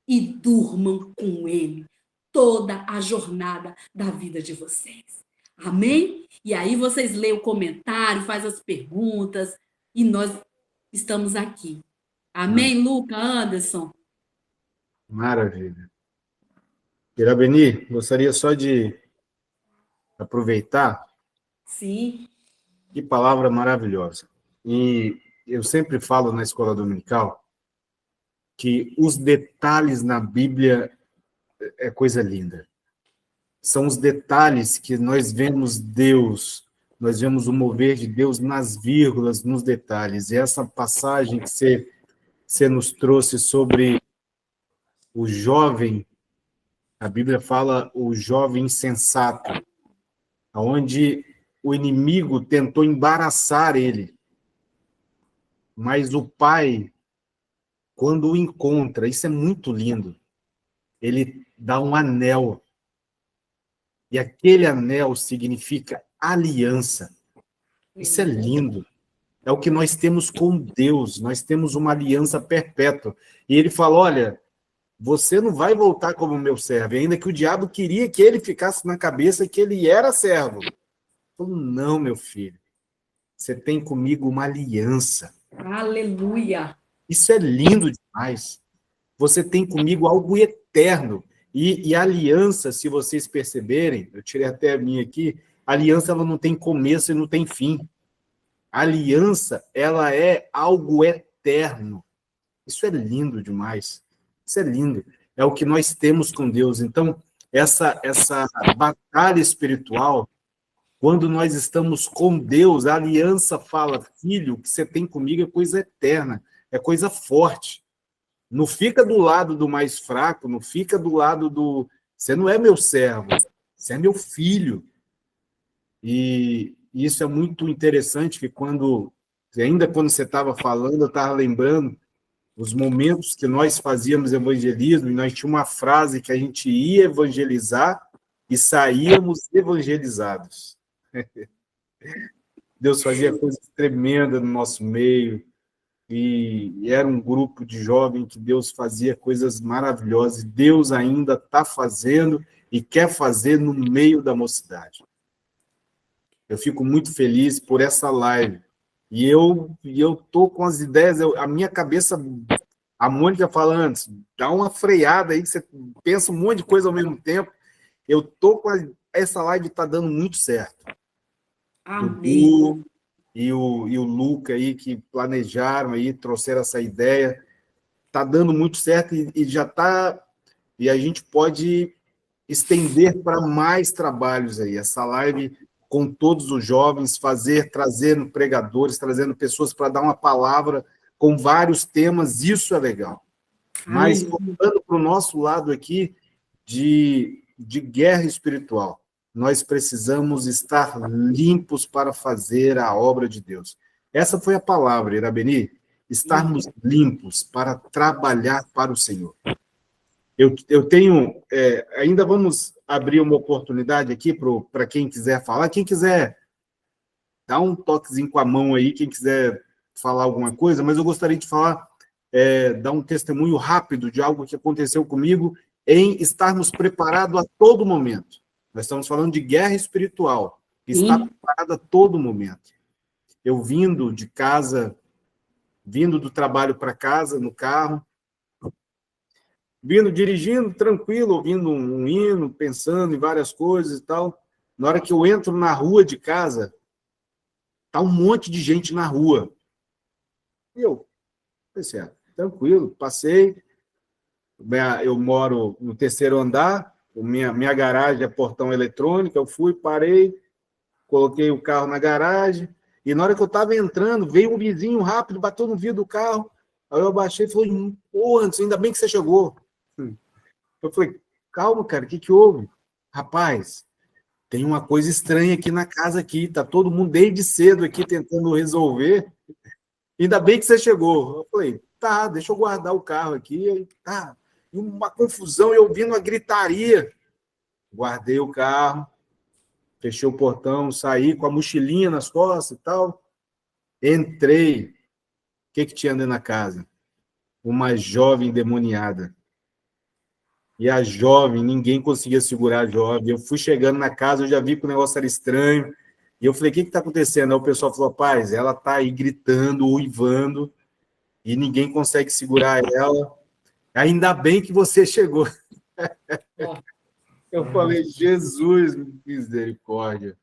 e durmam com Ele toda a jornada da vida de vocês. Amém? E aí vocês leem o comentário, fazem as perguntas e nós estamos aqui. Amém, Luca, Anderson? Maravilha. Irabeni, gostaria só de aproveitar. Sim. Que palavra maravilhosa. E eu sempre falo na escola dominical que os detalhes na Bíblia é coisa linda. São os detalhes que nós vemos Deus, nós vemos o mover de Deus nas vírgulas, nos detalhes. E essa passagem que você nos trouxe sobre o jovem, a Bíblia fala o jovem insensato, onde o inimigo tentou embaraçar ele. Mas o pai, quando o encontra, isso é muito lindo, ele dá um anel. E aquele anel significa aliança. Isso é lindo. É o que nós temos com Deus. Nós temos uma aliança perpétua. E ele fala, olha, você não vai voltar como meu servo. Ainda que o diabo queria que ele ficasse na cabeça que ele era servo. Ele falou, não, meu filho. Você tem comigo uma aliança. Aleluia. Isso é lindo demais. Você tem comigo algo eterno. E a aliança, se vocês perceberem, eu tirei até a minha aqui, a aliança ela não tem começo e não tem fim. A aliança, ela é algo eterno. Isso é lindo demais. Isso é lindo. É o que nós temos com Deus. Então, essa batalha espiritual, quando nós estamos com Deus, a aliança fala, filho, o que você tem comigo é coisa eterna, é coisa forte. Não fica do lado do mais fraco, não fica do lado do... Você não é meu servo, você é meu filho. E isso é muito interessante, que ainda quando você estava falando, eu estava lembrando os momentos que nós fazíamos evangelismo, e nós tínhamos uma frase que a gente ia evangelizar e saíamos evangelizados. Deus fazia coisas tremendas no nosso meio, e era um grupo de jovens que Deus fazia coisas maravilhosas, e Deus ainda está fazendo e quer fazer no meio da mocidade. Eu fico muito feliz por essa live, e eu estou com as ideias, a minha cabeça, a Mônica fala antes, dá uma freada aí, que você pensa um monte de coisa ao mesmo tempo, eu estou com essa live está dando muito certo. Amém. E o Luca aí, que planejaram aí, trouxeram essa ideia, está dando muito certo e já está... E a gente pode estender para mais trabalhos aí. Essa live com todos os jovens, trazendo pregadores, trazendo pessoas para dar uma palavra com vários temas, isso é legal. Mas, voltando para o nosso lado aqui de guerra espiritual, nós precisamos estar limpos para fazer a obra de Deus. Essa foi a palavra, Irabeni, estarmos limpos para trabalhar para o Senhor. Eu tenho, ainda vamos abrir uma oportunidade aqui para quem quiser falar, quem quiser dar um toquezinho com a mão aí, quem quiser falar alguma coisa, mas eu gostaria de falar, dar um testemunho rápido de algo que aconteceu comigo em estarmos preparados a todo momento. Nós estamos falando de guerra espiritual, que está preparada a todo momento. Eu vindo de casa, vindo do trabalho para casa, no carro, vindo dirigindo, tranquilo, ouvindo um hino, pensando em várias coisas e tal. Na hora que eu entro na rua de casa, tá um monte de gente na rua. E eu pensei, tranquilo, passei. Eu moro no terceiro andar, minha garagem é portão eletrônico, eu fui, parei, coloquei o carro na garagem, e na hora que eu estava entrando, veio um vizinho rápido, bateu no vidro do carro, aí eu abaixei e falei, pô, Anderson, ainda bem que você chegou. Eu falei, calma, cara, o que que houve? Rapaz, tem uma coisa estranha aqui na casa aqui, tá todo mundo desde cedo aqui tentando resolver, ainda bem que você chegou. Eu falei, tá, deixa eu guardar o carro aqui, aí, tá, e uma confusão, eu ouvindo uma gritaria. Guardei o carro, fechei o portão, saí com a mochilinha nas costas e tal, entrei. O que que tinha dentro da casa? Uma jovem endemoniada. E a jovem, ninguém conseguia segurar a jovem. Eu fui chegando na casa, eu já vi que o negócio era estranho. E eu falei, o que está acontecendo? Aí o pessoal falou, rapaz, ela está aí gritando, uivando, e ninguém consegue segurar ela. Ainda bem que você chegou. Eu falei, Jesus, misericórdia.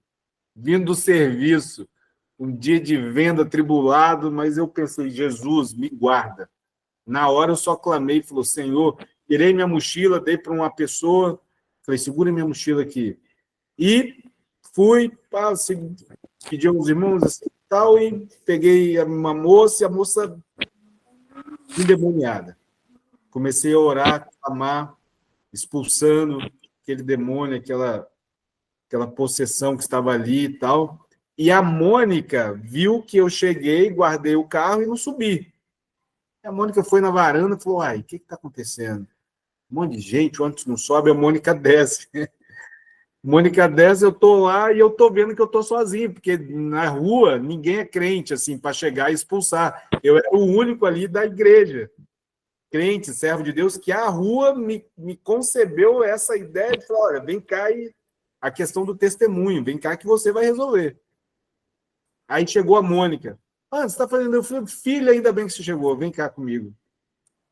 Vindo do serviço, um dia de venda atribulado, mas eu pensei, Jesus, me guarda. Na hora eu só clamei, falou, Senhor, tirei minha mochila, dei para uma pessoa, falei, segura minha mochila aqui. E fui, pedi aos irmãos assim, tal, e peguei uma moça, e a moça endemoniada. Comecei a orar, clamar, expulsando aquele demônio, aquela possessão que estava ali e tal. E a Mônica viu que eu cheguei, guardei o carro e não subi. A Mônica foi na varanda e falou, ai, o que está acontecendo? Um monte de gente, o Anderson não sobe, a Mônica desce. Mônica desce, eu estou lá e eu estou vendo que eu estou sozinho, porque na rua ninguém é crente, assim, para chegar e expulsar. Eu era o único ali da igreja, crente, servo de Deus, que a rua me concebeu essa ideia de falar, olha, vem cá e a questão do testemunho, vem cá que você vai resolver. Aí chegou a Mônica. Ah, você está fazendo... Eu falei, filha, ainda bem que você chegou, vem cá comigo.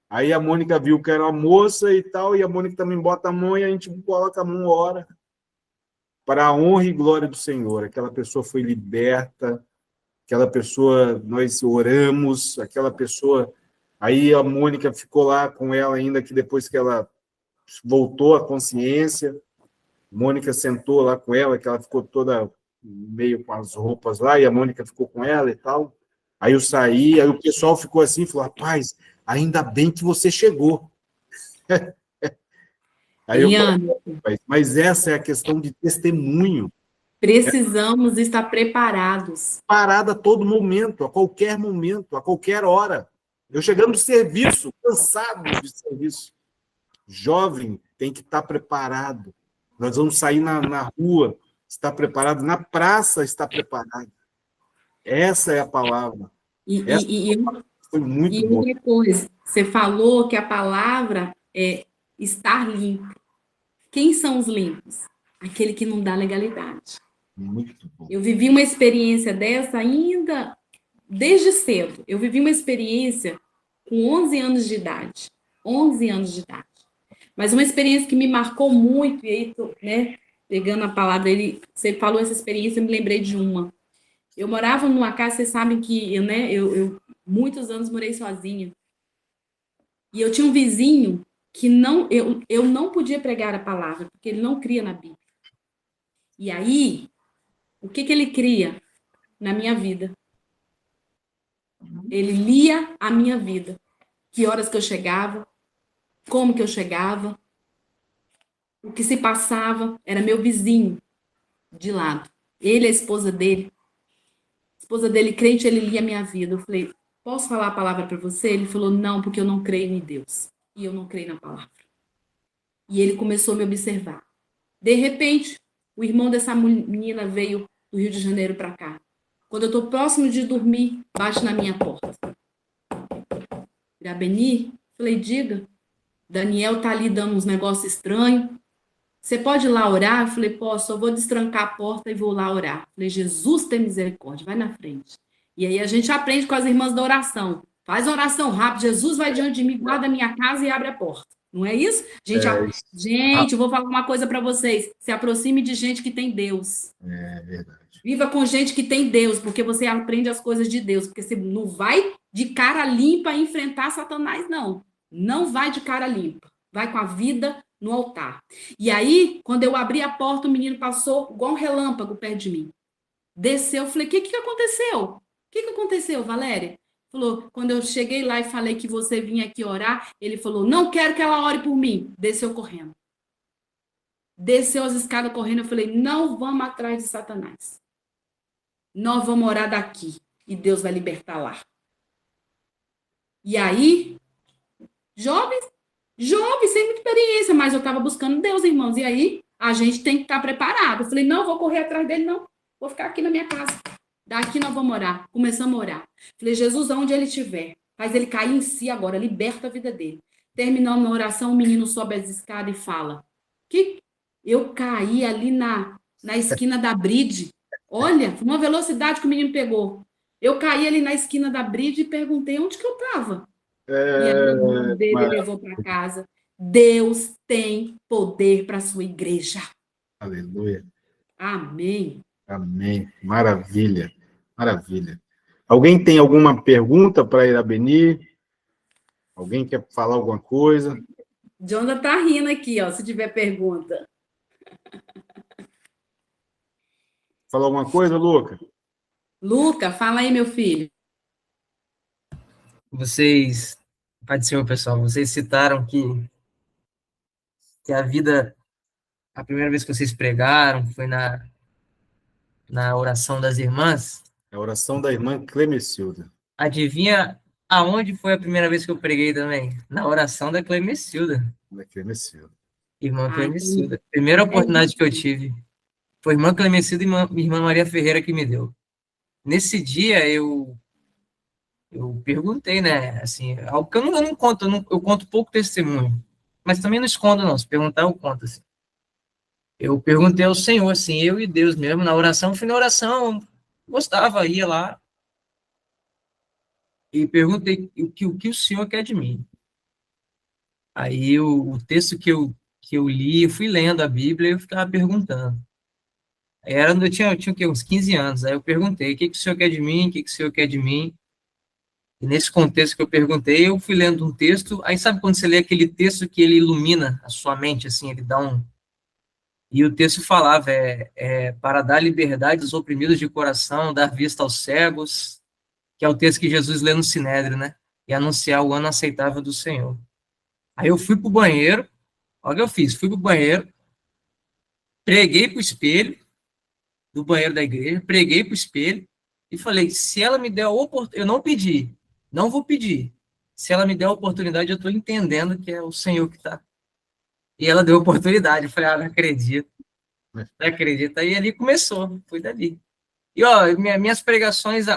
Aí a Mônica viu que era uma moça e tal, e a Mônica também bota a mão e a gente coloca a mão, ora. Para a honra e glória do Senhor. Aquela pessoa foi liberta, aquela pessoa, nós oramos, aquela pessoa... Aí a Mônica ficou lá com ela ainda, que depois que ela voltou à consciência, Mônica sentou lá com ela, que ela ficou toda meio com as roupas lá, e a Mônica ficou com ela e tal. Aí eu saí, aí o pessoal ficou assim, falou, rapaz, ainda bem que você chegou. Aí eu falei, mas essa é a questão de testemunho. Precisamos estar preparados. Parada a todo momento, a qualquer hora. Eu chegando do serviço, cansado de serviço. Jovem tem que estar preparado. Nós vamos sair na rua, está preparado, na praça está preparado. Essa é a palavra. Foi muito bom. Outra coisa, você falou que a palavra é estar limpo. Quem são os limpos? Aquele que não dá legalidade. Muito bom. Eu vivi uma experiência dessa ainda desde cedo. Eu vivi uma experiência com 11 anos de idade. 11 anos de idade. Mas uma experiência que me marcou muito, e aí, né, pegando a palavra dele, você falou essa experiência, eu me lembrei de uma. Eu morava numa casa, vocês sabem que eu muitos anos morei sozinha. E eu tinha um vizinho que eu não podia pregar a palavra, porque ele não cria na Bíblia. E aí, o que ele cria na minha vida? Ele lia a minha vida. Que horas que eu chegava, como que eu chegava, o que se passava, era meu vizinho de lado. Ele, a esposa dele crente, ele lia a minha vida. Eu falei, posso falar a palavra para você? Ele falou, não, porque eu não creio em Deus. E eu não creio na palavra. E ele começou a me observar. De repente, o irmão dessa menina veio do Rio de Janeiro para cá. Quando eu estou próximo de dormir, bate na minha porta. Gabeni, falei, diga. Daniel tá ali dando uns negócios estranhos. Você pode ir lá orar? Eu falei, posso, eu vou destrancar a porta e vou lá orar. Eu falei, Jesus tem misericórdia, vai na frente. E aí a gente aprende com as irmãs da oração. Faz oração rápido, Jesus vai diante de mim, guarda a minha casa e abre a porta. Não é isso? Gente, eu vou falar uma coisa para vocês. Se aproxime de gente que tem Deus. É verdade. Viva com gente que tem Deus, porque você aprende as coisas de Deus. Porque você não vai de cara limpa enfrentar Satanás, não. Não vai de cara limpa. Vai com a vida no altar. E aí, quando eu abri a porta, o menino passou igual um relâmpago perto de mim. Desceu, eu falei, o que aconteceu? O que aconteceu, Valéria? Falou, quando eu cheguei lá e falei que você vinha aqui orar, ele falou, não quero que ela ore por mim. Desceu correndo. Desceu as escadas correndo, eu falei, não vamos atrás de Satanás. Nós vamos orar daqui e Deus vai libertar lá. E aí, jovem, sem muita experiência, mas eu estava buscando Deus, irmãos. E aí, a gente tem que estar preparado. Eu falei, não, vou correr atrás dele, não. Vou ficar aqui na minha casa. Daqui nós vamos orar. Começamos a orar. Falei, Jesus, aonde ele estiver, faz ele cair em si agora, liberta a vida dele. Terminando a oração, o menino sobe as escadas e fala, que eu caí ali na esquina da Bride. Olha, uma velocidade que o menino pegou. Eu caí ali na esquina da Bride e perguntei onde que eu estava. E aí o irmão dele levou para casa. Deus tem poder para a sua igreja. Aleluia. Amém. Amém. Maravilha. Maravilha. Alguém tem alguma pergunta para Irabeni? Alguém quer falar alguma coisa? Jonathan tá rindo aqui, ó, se tiver pergunta. Falou alguma coisa, Luca? Luca, fala aí, meu filho. Vocês, Pai do Senhor, pessoal, vocês citaram que a vida, a primeira vez que vocês pregaram foi na oração das irmãs. A oração da irmã Clemecilda. Adivinha aonde foi a primeira vez que eu preguei também? Na oração da Clemecilda. Da Clemecilda. Irmã Clemecilda. Primeira oportunidade que eu tive. Foi irmã Clemecilda e irmã Maria Ferreira que me deu. Nesse dia, eu perguntei, né, assim, algo que eu não conto, eu conto pouco testemunho, mas também não escondo, não, se perguntar, eu conto, assim. Eu perguntei ao Senhor, assim, eu e Deus mesmo, na oração, fui na oração, gostava, ia lá, e perguntei o que o Senhor quer de mim. Aí, o texto que eu li, eu fui lendo a Bíblia, e eu ficava perguntando. Eu tinha o quê? Uns 15 anos, aí eu perguntei, o que o Senhor quer de mim, o que o Senhor quer de mim? E nesse contexto que eu perguntei, eu fui lendo um texto, aí sabe quando você lê aquele texto que ele ilumina a sua mente, assim, ele dá um... E o texto falava, para dar liberdade aos oprimidos de coração, dar vista aos cegos, que é o texto que Jesus lê no Sinédrio, né? E anunciar o ano aceitável do Senhor. Aí eu fui pro banheiro, olha o que eu fiz, fui pro banheiro, preguei pro espelho, do banheiro da igreja, preguei pro espelho, e falei, se ela me der a oportunidade, eu não pedi, não vou pedir. Se ela me der a oportunidade, eu estou entendendo que é o Senhor que está. E ela deu a oportunidade. Eu falei, não acredito. Não acredito. Aí ali começou, foi dali. E, minhas pregações,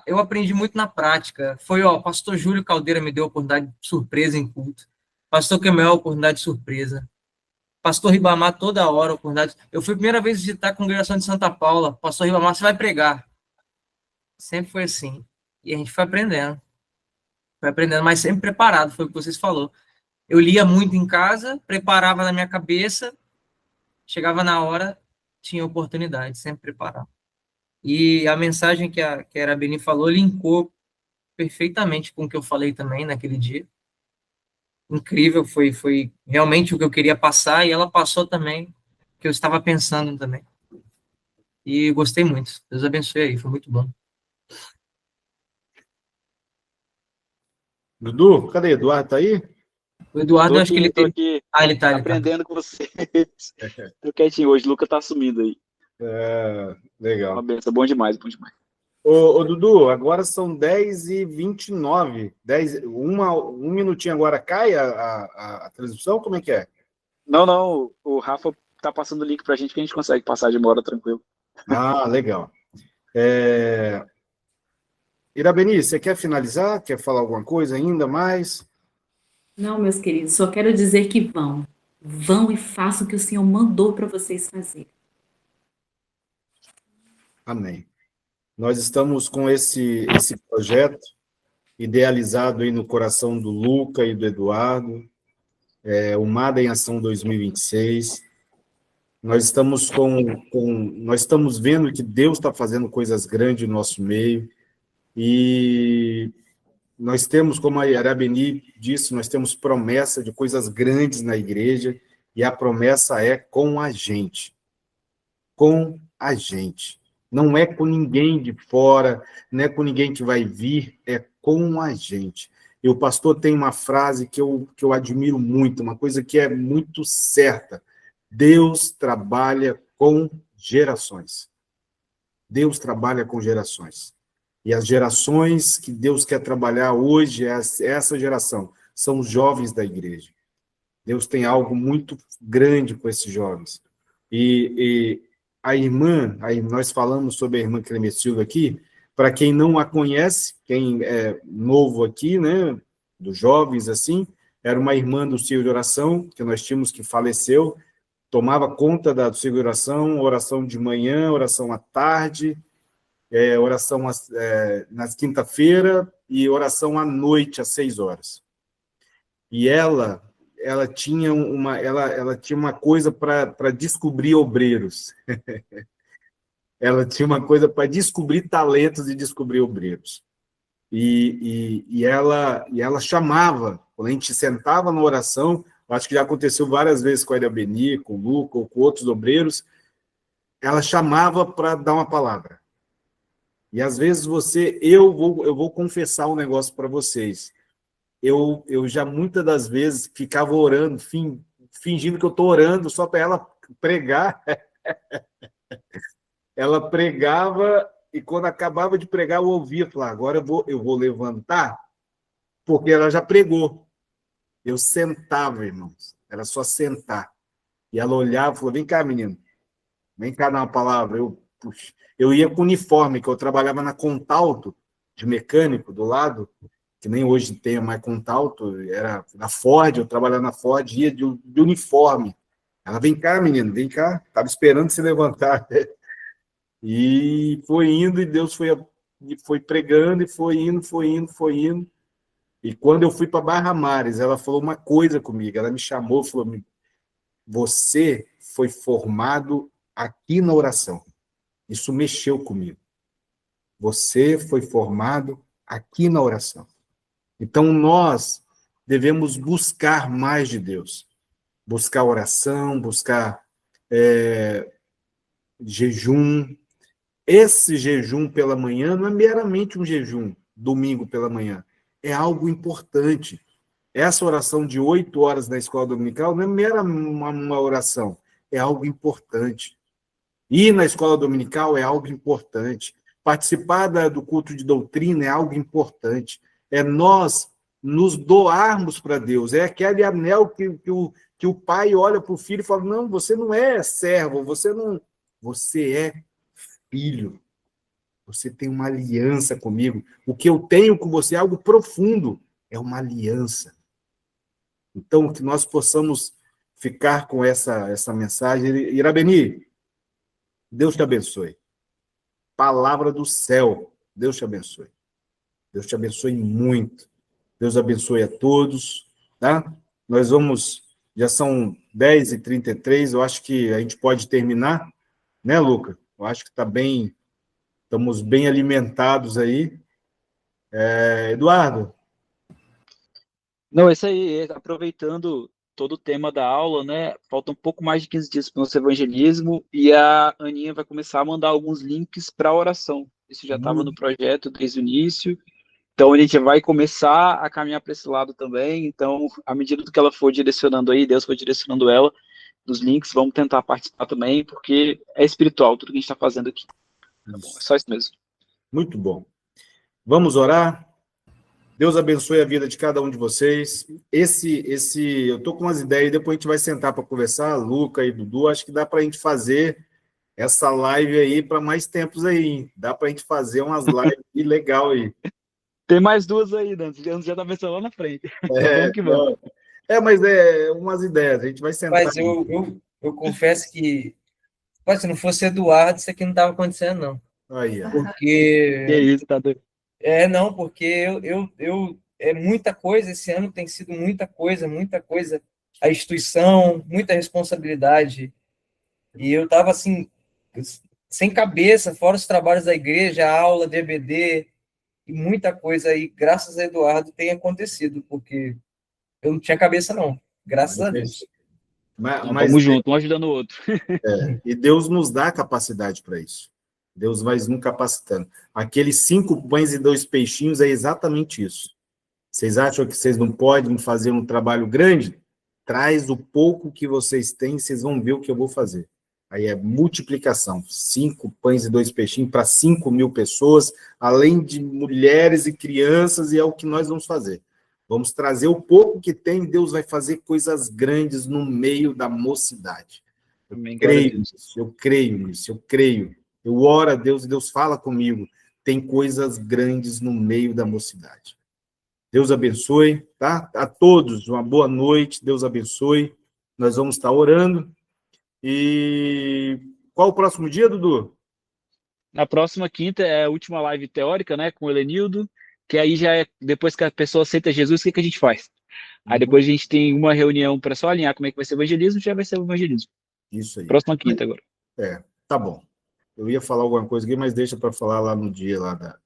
eu aprendi muito na prática. Foi, pastor Júlio Caldeira me deu a oportunidade de surpresa em culto. Pastor Kemuel, oportunidade de surpresa. Pastor Ribamar, toda hora, oportunidade. Eu fui a primeira vez visitar a congregação de Santa Paula. Pastor Ribamar, você vai pregar. Sempre foi assim. E a gente foi aprendendo, mas sempre preparado, foi o que vocês falaram. Eu lia muito em casa, preparava na minha cabeça, chegava na hora, tinha oportunidade, sempre preparado. E a mensagem que a Irabeni falou linkou perfeitamente com o que eu falei também naquele dia. Incrível, foi realmente o que eu queria passar, e ela passou também, o que eu estava pensando também. E gostei muito. Deus abençoe aí, foi muito bom. Dudu, cadê? Eduardo tá aí? O Eduardo, Tô acho que ele tô tem... aqui ele tá. aprendendo com você. Tô quietinho hoje, o Luca tá assumindo aí. Legal. Uma benção, bom demais, bom demais. Ô, Dudu, agora são 10h29. Um minutinho agora cai a transmissão? Como é que é? Não, o Rafa tá passando o link pra gente que a gente consegue passar de uma hora tranquilo. Legal. Irabeni, você quer finalizar? Quer falar alguma coisa ainda mais? Não, meus queridos, só quero dizer que vão. Vão e façam o que o Senhor mandou para vocês fazerem. Amém. Nós estamos com esse projeto idealizado aí no coração do Luca e do Eduardo, o Mada em Ação 2026. Nós estamos nós estamos vendo que Deus está fazendo coisas grandes no nosso meio, e nós temos, como a Irabeni disse, nós temos promessa de coisas grandes na igreja, E a promessa é com a gente. Com a gente. Não é com ninguém de fora, não é com ninguém que vai vir, é com a gente. E o pastor tem uma frase que eu admiro muito, uma coisa que é muito certa. Deus trabalha com gerações. Deus trabalha com gerações. E as gerações que Deus quer trabalhar hoje, essa geração, são os jovens da igreja. Deus tem algo muito grande com esses jovens. E a irmã, aí nós falamos sobre a irmã Clemetilda aqui, para quem não a conhece, quem é novo aqui, né, dos jovens, assim, era uma irmã do Círculo de Oração, que nós tínhamos, que faleceu, tomava conta do Círculo de Oração, oração de manhã, oração à tarde, oração na quinta-feira e oração à noite, às 6 horas. E ela tinha uma coisa para descobrir obreiros. Ela tinha uma coisa para descobrir talentos e descobrir obreiros. E ela chamava, quando a gente sentava na oração, acho que já aconteceu várias vezes com a Beni, com o Luca, ou com outros obreiros, ela chamava para dar uma palavra. E às vezes eu vou confessar um negócio para vocês. Eu já muitas das vezes ficava orando, fingindo que eu estou orando só para ela pregar. Ela pregava e quando acabava de pregar eu ouvia, falar, agora eu vou levantar, porque ela já pregou. Eu sentava, irmãos, era só sentar. E ela olhava e falou, vem cá, menino, vem cá dar uma palavra. Eu ia com uniforme, que eu trabalhava na Contalto, de mecânico, do lado, que nem hoje tem mais Contalto, era na Ford, eu trabalhava na Ford, ia de uniforme. Ela, vem cá, menino, vem cá, estava esperando se levantar. E foi indo, e Deus foi pregando, e foi indo. E quando eu fui para Barra Mares, ela falou uma coisa comigo, ela me chamou e falou, você foi formado aqui na oração. Isso mexeu comigo. Você foi formado aqui na oração. Então, nós devemos buscar mais de Deus. Buscar oração, buscar jejum. Esse jejum pela manhã não é meramente um jejum, domingo pela manhã. É algo importante. Essa oração de 8 horas na escola dominical não é mera uma oração. É algo importante. Ir na escola dominical é algo importante. Participar do culto de doutrina é algo importante. É nós nos doarmos para Deus. É aquele anel que o pai olha para o filho e fala, não, você não é servo, você é filho. Você tem uma aliança comigo. O que eu tenho com você é algo profundo. É uma aliança. Então, que nós possamos ficar com essa mensagem. Irabeni, Deus te abençoe. Palavra do céu. Deus te abençoe. Deus te abençoe muito. Deus abençoe a todos. Tá? Nós vamos... Já são 10h33. Eu acho que a gente pode terminar. Né, Luca? Eu acho que está bem... Estamos bem alimentados aí. Eduardo? Não, é isso aí. Aproveitando todo o tema da aula, né? Falta um pouco mais de 15 dias para o nosso evangelismo e a Aninha vai começar a mandar alguns links para a oração. Isso já estava no projeto desde o início. Então, a gente vai começar a caminhar para esse lado também. Então, à medida que ela for direcionando aí, Deus for direcionando ela nos links, vamos tentar participar também, porque é espiritual tudo que a gente está fazendo aqui. Tá bom? É só isso mesmo. Muito bom. Vamos orar? Deus abençoe a vida de cada um de vocês. Eu estou com umas ideias, depois a gente vai sentar para conversar, Luca e Dudu, acho que dá para a gente fazer essa live aí para mais tempos aí, hein? Dá para a gente fazer umas lives legal aí. Tem mais duas aí, Dan. Já está pensando lá na frente. Vamos que vamos. Mas umas ideias, a gente vai sentar. Mas eu confesso que, se não fosse Eduardo, isso aqui não estava acontecendo, não. Aí, porque... Que isso, tá doido. Não, porque é muita coisa, esse ano tem sido muita coisa, a instituição, muita responsabilidade, e eu estava assim, sem cabeça, fora os trabalhos da igreja, a aula de EBD, e muita coisa aí, graças a Eduardo, tem acontecido, porque eu não tinha cabeça não, graças a Deus. Então, Mas vamos junto, um ajudando o outro. e Deus nos dá capacidade para isso. Deus vai nos capacitando. Aqueles 5 pães e 2 peixinhos é exatamente isso. Vocês acham que vocês não podem fazer um trabalho grande? Traz o pouco que vocês têm, vocês vão ver o que eu vou fazer. Aí é multiplicação. 5 pães e 2 peixinhos para 5.000 pessoas, além de mulheres e crianças, e é o que nós vamos fazer. Vamos trazer o pouco que tem, Deus vai fazer coisas grandes no meio da mocidade. Amém, glória a Creio Deus. nisso, eu creio nisso, eu creio. Eu oro a Deus e Deus fala comigo. Tem coisas grandes no meio da mocidade. Deus abençoe, tá? A todos, uma boa noite, Deus abençoe. Nós vamos estar orando. E qual o próximo dia, Dudu? Na próxima quinta é a última live teórica, né, com o Helenildo, que aí já é depois que a pessoa aceita Jesus, o que a gente faz? Aí depois a gente tem uma reunião para só alinhar como é que vai ser o evangelismo, já vai ser o evangelismo. Isso aí. Próxima quinta agora. Tá bom. Eu ia falar alguma coisa aqui, mas deixa para falar lá no dia, lá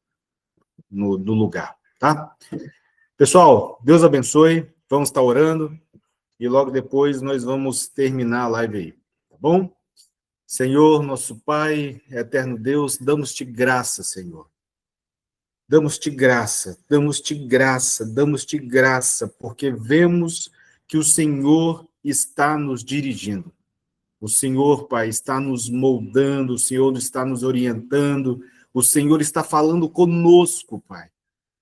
no lugar, tá? Pessoal, Deus abençoe, vamos estar orando, e logo depois nós vamos terminar a live aí, tá bom? Senhor, nosso Pai, eterno Deus, damos-te graça, Senhor. Damos-te graça, damos-te graça, damos-te graça, porque vemos que o Senhor está nos dirigindo. O Senhor, Pai, está nos moldando, o Senhor está nos orientando, o Senhor está falando conosco, Pai.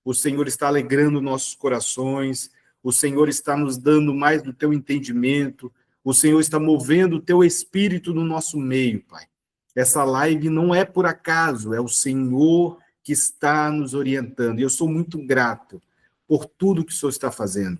O Senhor está alegrando nossos corações, o Senhor está nos dando mais do teu entendimento, o Senhor está movendo o teu espírito no nosso meio, Pai. Essa live não é por acaso, é o Senhor que está nos orientando. E eu sou muito grato por tudo que o Senhor está fazendo.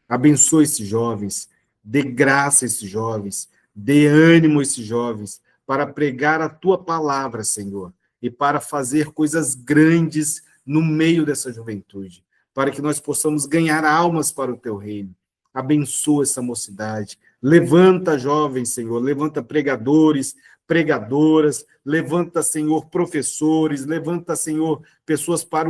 Abençoe esses jovens, dê graça a esses jovens, dê ânimo a esses jovens para pregar a tua palavra, Senhor, e para fazer coisas grandes no meio dessa juventude, para que nós possamos ganhar almas para o teu reino. Abençoa essa mocidade. Levanta jovens, Senhor, levanta pregadores, pregadoras, levanta, Senhor, professores, levanta, Senhor, pessoas para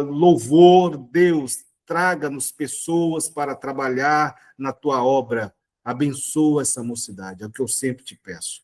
louvor. Deus, traga-nos pessoas para trabalhar na tua obra. Abençoa essa mocidade, é o que eu sempre te peço.